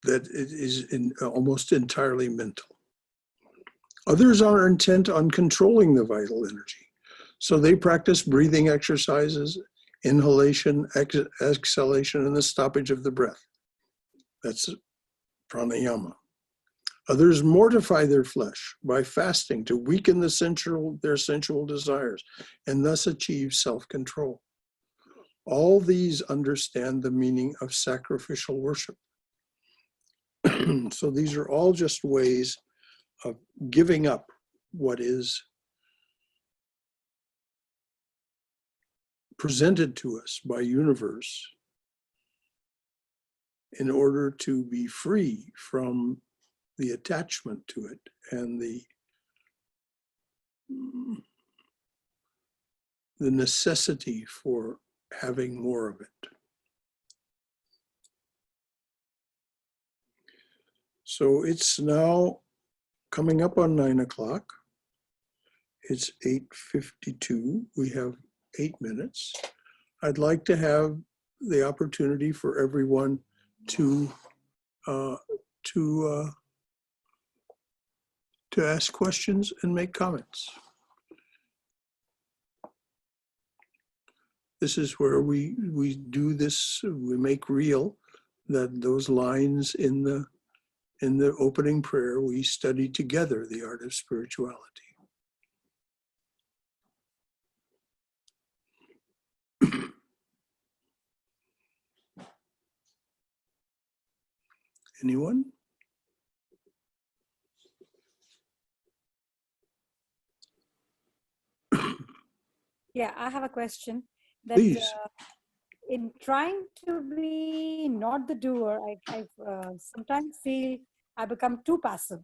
it is almost entirely mental. Others are intent on controlling the vital energy, so they practice breathing exercises inhalation, exhalation, and the stoppage of the breath. That's pranayama. Others mortify their flesh by fasting to weaken their sensual desires and thus achieve self-control. All these understand the meaning of sacrificial worship. So these are all just ways of giving up what is presented to us by universe in order to be free from the attachment to it and the necessity for having more of it. So it's now coming up on 9 o'clock. It's 8:52. We have 8 minutes. I'd like to have the opportunity for everyone to ask questions and make comments. This is where we do this, we make real that those lines in the opening prayer, we study together the art of spirituality. Anyone?
Yeah, I have a question. That
Please.
in trying to be not the doer, I sometimes feel I become too passive,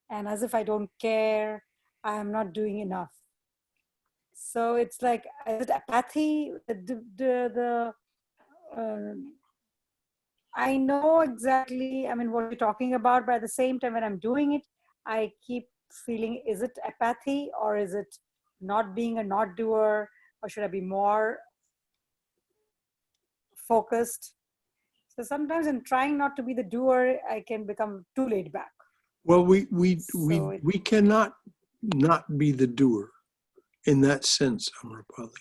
and as if I don't care, I am not doing enough. So it's like, is it apathy? I know exactly, I mean, what you're talking about, but at the same time, when I'm doing it, I keep feeling, is it apathy or is it not being a not doer, or should I be more focused? So sometimes in trying not to be the doer, I can become too laid back.
Well, we cannot not be the doer in that sense, Amrapali.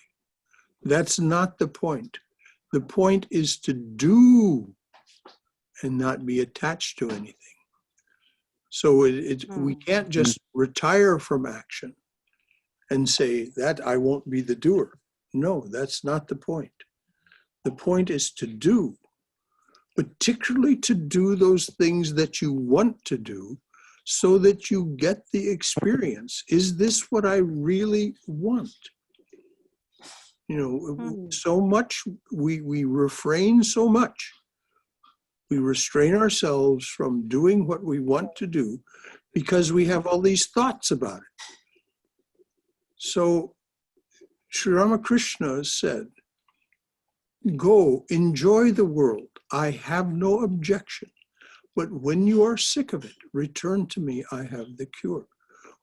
That's not the point. The point is to do and not be attached to anything. So we can't just retire from action and say that I won't be the doer. No, that's not the point. The point is to do, particularly to do those things that you want to do so that you get the experience. Is this what I really want? You know, so much, we refrain so much. We restrain ourselves from doing what we want to do because we have all these thoughts about it. So Sri Ramakrishna said, go, enjoy the world. I have no objection. But when you are sick of it, return to me. I have the cure.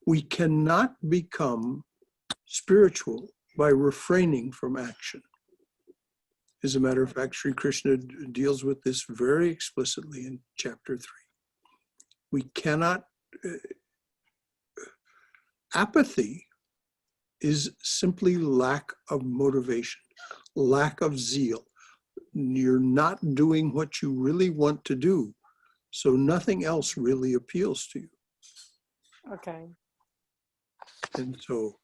We cannot become spiritual by refraining from action. As a matter of fact, Sri Krishna deals with this very explicitly in chapter 3. We cannot, apathy is simply lack of motivation, lack of zeal. You're not doing what you really want to do, so nothing else really appeals to you.
Okay.
And so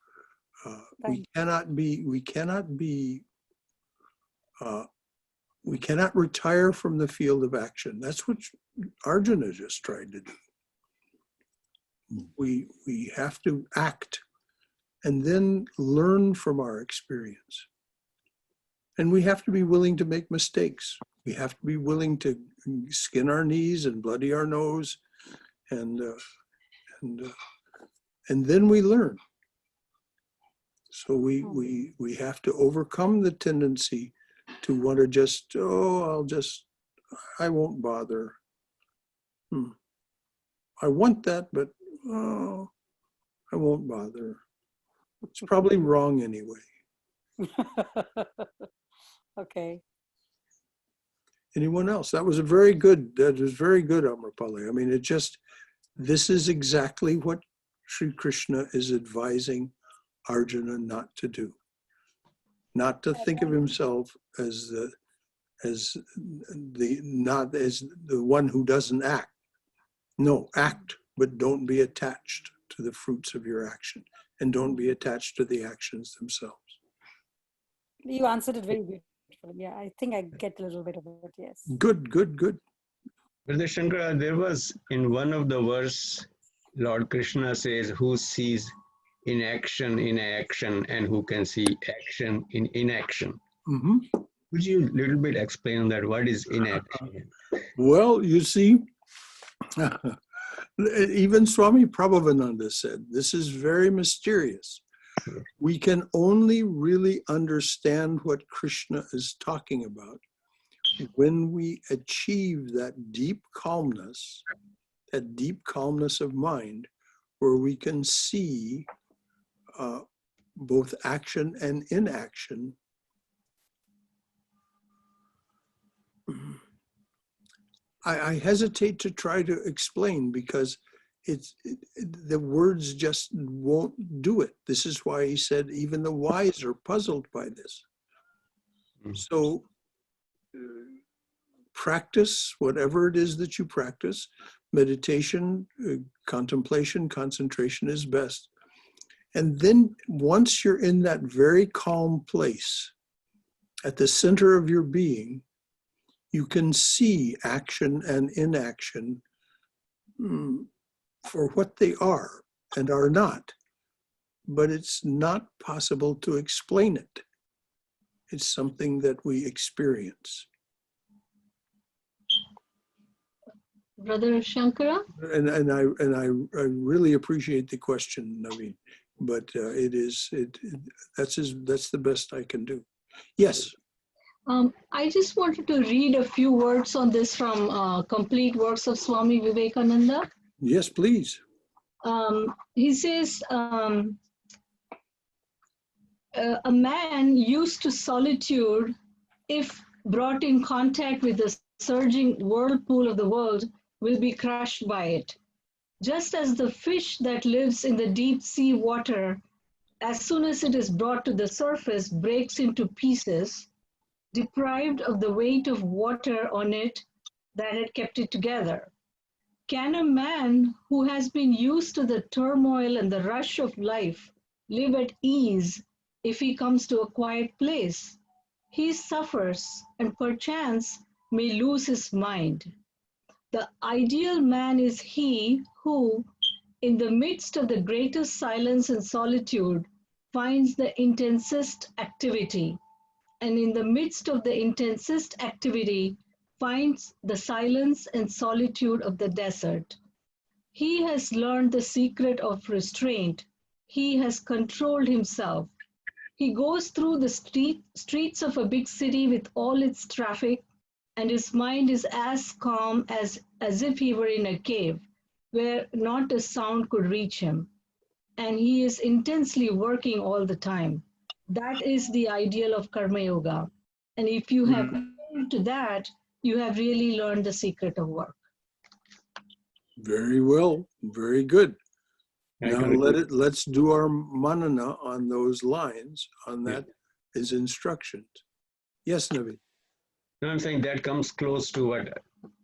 we cannot retire from the field of action. That's what Arjuna just tried to do. We have to act and then learn from our experience. And we have to be willing to make mistakes. We have to be willing to skin our knees and bloody our nose, and then we learn. So we have to overcome the tendency to want to just, I won't bother. I want that, but I won't bother. It's probably wrong anyway.
Okay.
Anyone else? That was very good, Amrapali. I mean, this is exactly what Sri Krishna is advising Arjuna not to do. not to think of himself as not as the one who doesn't act. No, act, but don't be attached to the fruits of your action, and don't be attached to the actions themselves.
You answered it very beautifully. Yeah, I think I get a little bit of it. Yes.
Good, good, good.
Brother Shankara, there was in one of the verse, Lord Krishna says, who sees inaction in action and who can see action in inaction.
Mm-hmm.
Could you a little bit explain that? What is inaction?
Well, you see, even Swami Prabhavananda said, this is very mysterious. We can only really understand what Krishna is talking about when we achieve that deep calmness of mind, where we can see both action and inaction. I hesitate to try to explain because the words just won't do it. This is why he said even the wise are puzzled by this. So practice whatever it is that you practice. Meditation, contemplation, concentration is best. And then once you're in that very calm place, at the center of your being, you can see action and inaction for what they are and are not. But it's not possible to explain it. It's something that we experience.
Brother Shankara?
And I really appreciate the question, Naveen, but that's the best I can do. Yes.
I just wanted to read a few words on this from Complete Works of Swami Vivekananda.
Yes, please.
He says, a man used to solitude, if brought in contact with the surging whirlpool of the world, will be crushed by it. Just as the fish that lives in the deep sea water, as soon as it is brought to the surface, breaks into pieces, deprived of the weight of water on it that had kept it together. Can a man who has been used to the turmoil and the rush of life live at ease if he comes to a quiet place? He suffers and perchance may lose his mind. The ideal man is he who, in the midst of the greatest silence and solitude, finds the intensest activity, and in the midst of the intensest activity, finds the silence and solitude of the desert. He has learned the secret of restraint. He has controlled himself. He goes through the streets of a big city with all its traffic, and his mind is as calm as if he were in a cave where not a sound could reach him. And he is intensely working all the time. That is the ideal of Karma Yoga. And if you have come to that, you have really learned the secret of work.
Very well, very good. Now let's do our manana on those lines, on that is instructions. Yes, Navi.
No, I'm saying that comes close to what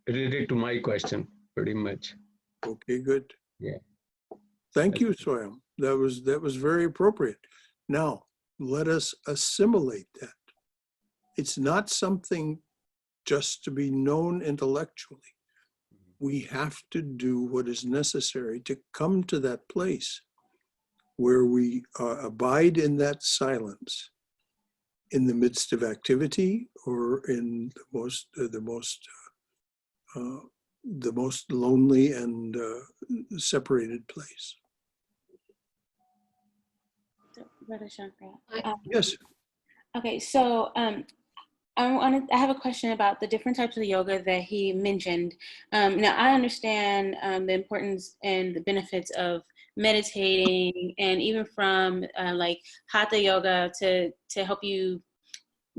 related to my question, pretty much.
Okay, good.
Yeah.
Thank you, Swayam. That was very appropriate. Now, let us assimilate that. It's not something just to be known intellectually. We have to do what is necessary to come to that place where we abide in that silence in the midst of activity or in the most lonely and separated place.
Brother Shankara.
Yes.
Okay, so I have a question about the different types of yoga that he mentioned. Now, I understand the importance and the benefits of meditating, and even from like hatha yoga to help you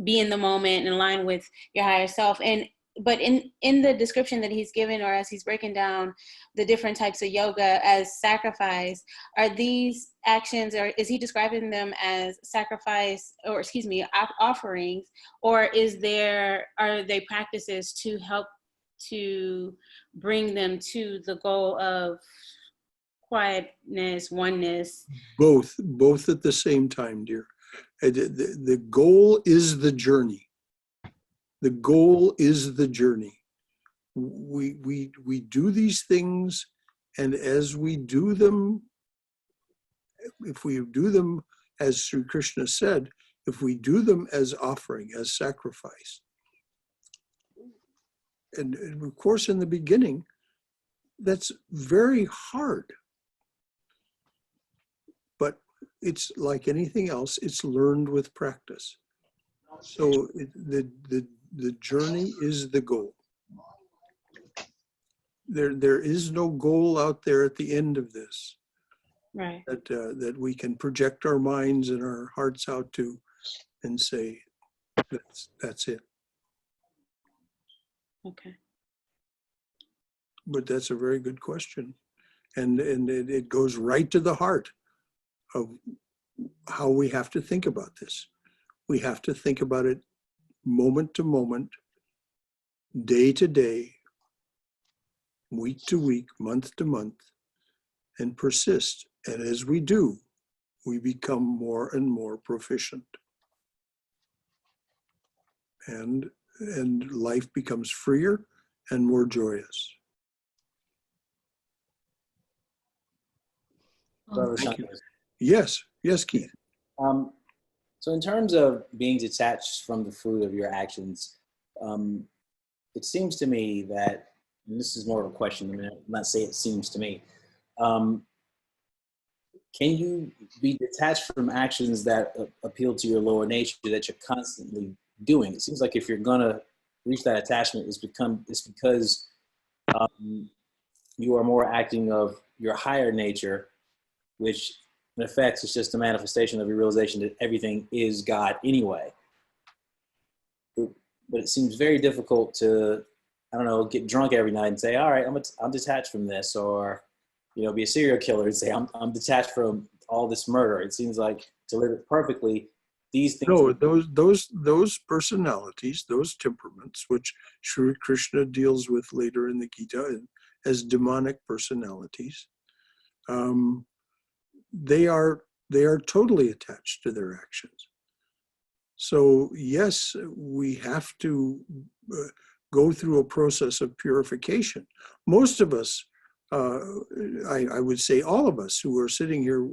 be in the moment and align with your higher self. And but in the description that he's given, or as he's breaking down the different types of yoga as sacrifice, are these actions, or is he describing them as sacrifice, or excuse me, offerings, or are they practices to help to bring them to the goal of quietness, oneness?
Both at the same time, dear. The goal is the journey. The goal is the journey. We do these things, and as we do them, if we do them, as Sri Krishna said, if we do them as offering, as sacrifice, and of course in the beginning, that's very hard. But it's like anything else, it's learned with practice. So the journey is the goal. There is no goal out there at the end of this,
Right.
that we can project our minds and our hearts out to and say, that's it.
Okay.
But that's a very good question. And it goes right to the heart of how we have to think about this. We have to think about it moment to moment, day to day, week to week, month to month, and persist. And as we do, we become more and more proficient. And life becomes freer and more joyous.
Brother
Thank you.
Shankara.
Yes, Keith.
So in terms of being detached from the fruit of your actions, it seems to me that, and this is more of a question, I mean, I'm not saying it seems to me, can you be detached from actions that appeal to your lower nature that you're constantly doing? It seems like if you're gonna reach that attachment, it's because you are more acting of your higher nature, which in effect is just a manifestation of your realization that everything is God anyway. But it seems very difficult to, I don't know, get drunk every night and say, all right, I'm detached from this, or, you know, be a serial killer and say, I'm detached from all this murder. It seems like to live it perfectly, these things.
No, those personalities, those temperaments, which Sri Krishna deals with later in the Gita as demonic personalities, they are totally attached to their actions. So yes, we have to go through a process of purification. Most of us, I would say all of us who are sitting here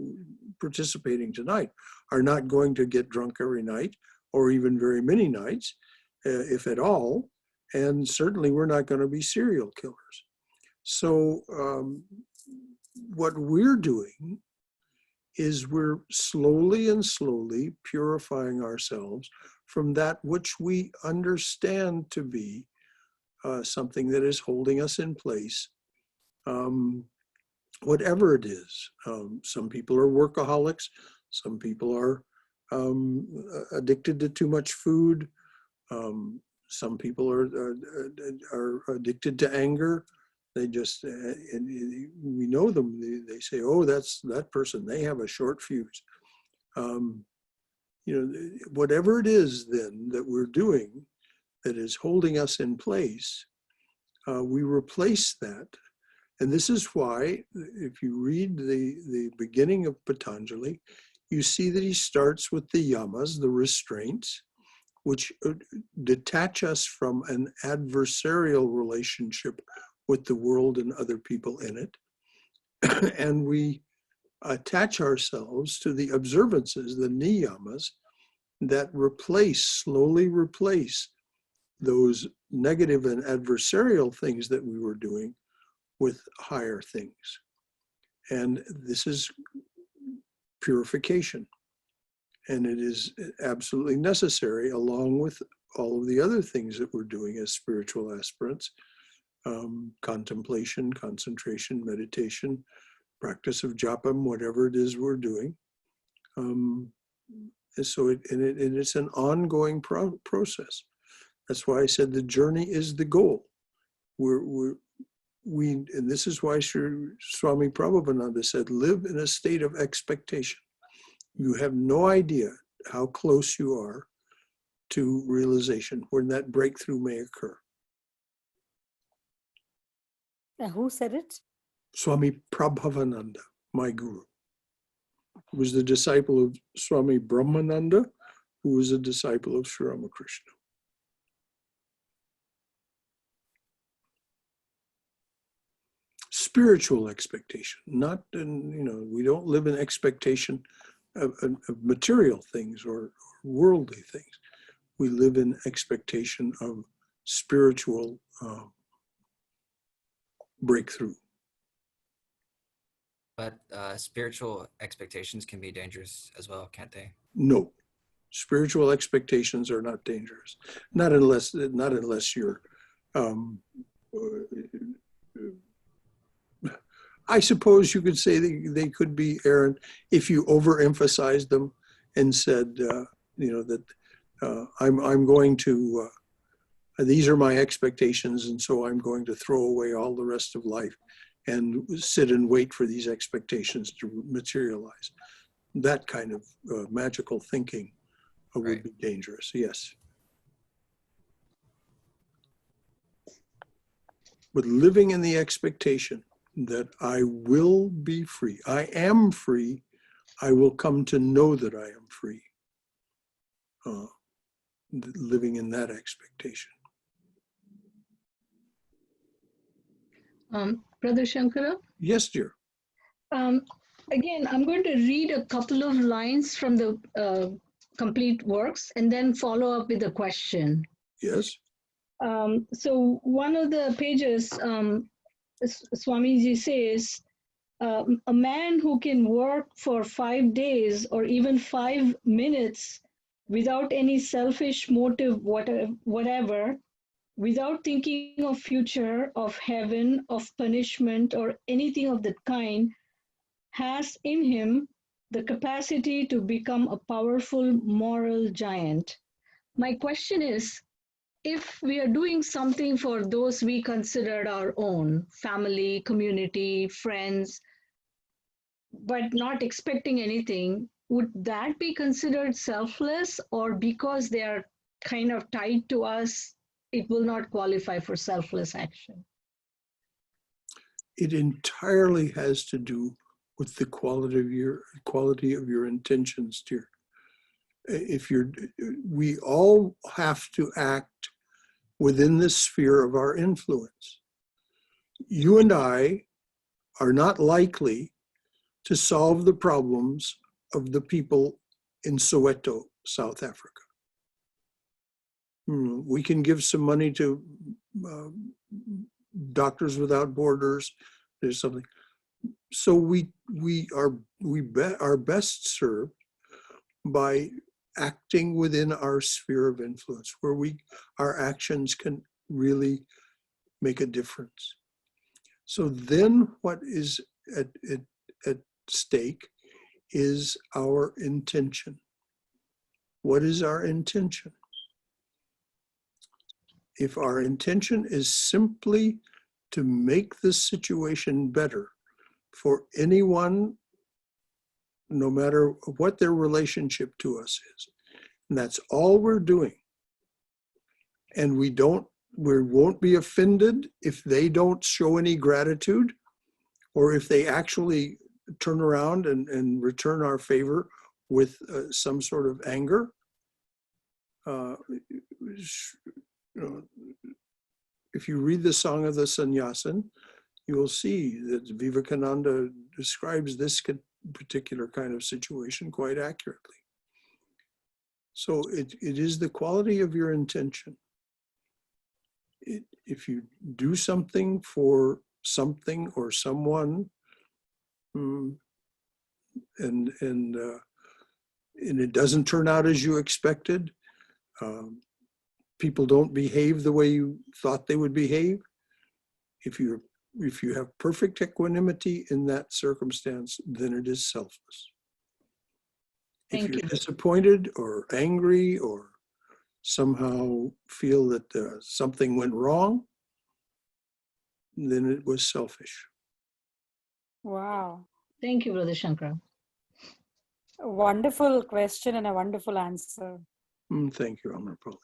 participating tonight, are not going to get drunk every night, or even very many nights, if at all. And certainly we're not going to be serial killers. So what we're doing is we're slowly and slowly purifying ourselves from that which we understand to be something that is holding us in place, whatever it is. Some people are workaholics. Some people are addicted to too much food. Some people are addicted to anger. They just, and we know them, they say, oh, that's that person, they have a short fuse. You know, whatever it is then that we're doing that is holding us in place, we replace that. And this is why, if you read the beginning of Patanjali, you see that he starts with the yamas, the restraints, which detach us from an adversarial relationship with the world and other people in it. And we attach ourselves to the observances, the niyamas, that slowly replace those negative and adversarial things that we were doing with higher things. And this is purification. And it is absolutely necessary, along with all of the other things that we're doing as spiritual aspirants. Contemplation, concentration, meditation, practice of japam, whatever it is we're doing. So it's an ongoing process. That's why I said the journey is the goal. And this is why Swami Prabhavananda said, live in a state of expectation. You have no idea how close you are to realization, when that breakthrough may occur.
Who said it?
Swami Prabhavananda, my guru, was the disciple of Swami Brahmananda, who was a disciple of Sri Ramakrishna. Spiritual expectation, not we don't live in expectation of material things or worldly things. We live in expectation of spiritual breakthrough.
But spiritual expectations can be dangerous as well, can't they?
No, spiritual expectations are not dangerous. Not unless you're. I suppose you could say they could be errant if you overemphasized them and said, that I'm going to. These are my expectations, and so I'm going to throw away all the rest of life and sit and wait for these expectations to materialize. That kind of magical thinking would be dangerous, yes. But living in the expectation that I will be free, I am free, I will come to know that I am free. Living in that expectation.
Brother Shankara?
Yes, dear.
Again, I'm going to read a couple of lines from the complete works and then follow up with a question.
Yes.
So one of the pages, Swamiji says, a man who can work for 5 days or even 5 minutes without any selfish motive, whatever, without thinking of future, of heaven, of punishment, or anything of that kind, has in him the capacity to become a powerful moral giant. My question is, if we are doing something for those we considered our own, family, community, friends, but not expecting anything, would that be considered selfless, or because they are kind of tied to us, it will not qualify for selfless action?
It entirely has to do with the quality of your intentions, dear. We all have to act within the sphere of our influence. You and I are not likely to solve the problems of the people in Soweto, South Africa. We can give some money to Doctors Without Borders. There's something. So we are best served by acting within our sphere of influence, where our actions can really make a difference. So then what is at stake is our intention. What is our intention? If our intention is simply to make the situation better for anyone, no matter what their relationship to us is, and that's all we're doing, and we won't be offended if they don't show any gratitude, or if they actually turn around and return our favor with some sort of anger. If you read the Song of the Sannyasin, you will see that Vivekananda describes this particular kind of situation quite accurately. So it is the quality of your intention. If you do something for something or someone, and it doesn't turn out as you expected, people don't behave the way you thought they would behave, if you have perfect equanimity in that circumstance, then it is selfless. If you're disappointed or angry or somehow feel that something went wrong, then it was selfish.
Wow.
Thank you, Brother Shankara.
A wonderful question and a wonderful answer.
Thank you, Amrapali.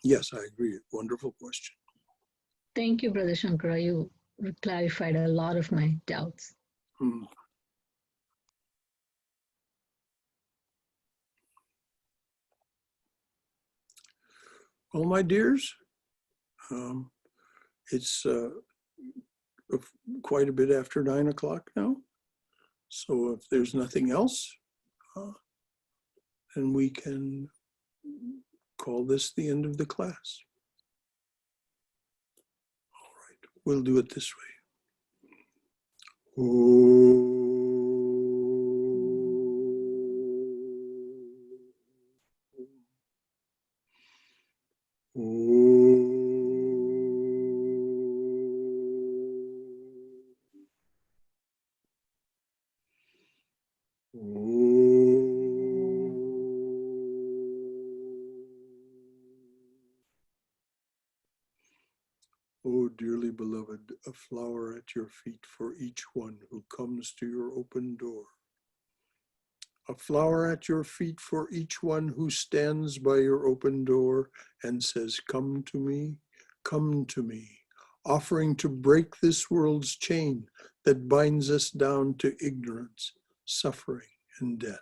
Yes, I agree. Wonderful question.
Thank you, Brother Shankara. You clarified a lot of my doubts.
Well, my dears, it's quite a bit after 9 o'clock now. So if there's nothing else, then we can call this the end of the class. All right, we'll do it this way. Oh, dearly beloved, a flower at your feet for each one who comes to your open door. A flower at your feet for each one who stands by your open door and says, come to me, offering to break this world's chain that binds us down to ignorance, suffering, and death.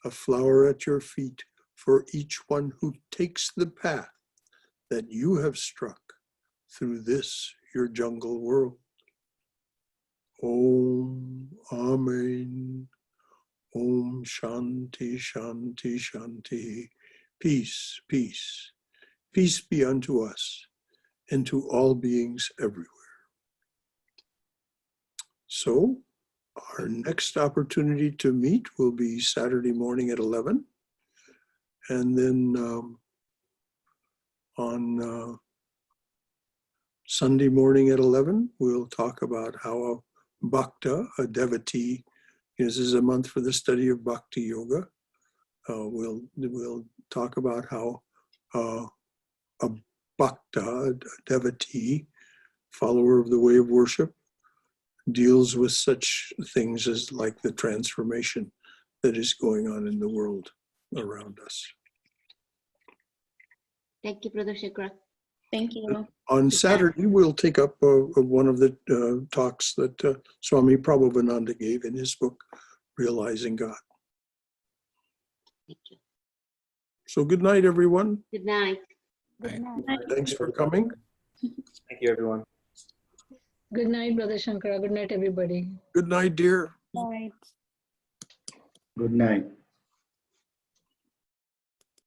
A flower at your feet for each one who takes the path that you have struck through this, your jungle world. Om, Amen. Om Shanti, Shanti, Shanti. Peace, peace. Peace be unto us and to all beings everywhere. So, our next opportunity to meet will be Saturday morning at 11. And then on Sunday morning at 11, we'll talk about how a bhakta, a devotee, this is a month for the study of bhakti yoga. We'll talk about how a bhakta, a devotee, follower of the way of worship, deals with such things as like the transformation that is going on in the world around us.
Thank you, Brother Shankara.
Thank you.
On Saturday, we'll take up one of the talks that Swami Prabhavananda gave in his book, Realizing God.
Thank you.
So good night, everyone.
Good night.
Good night.
Thanks for coming.
Thank you, everyone.
Good night, Brother Shankara. Good night, everybody.
Good night, dear.
Night.
Good night.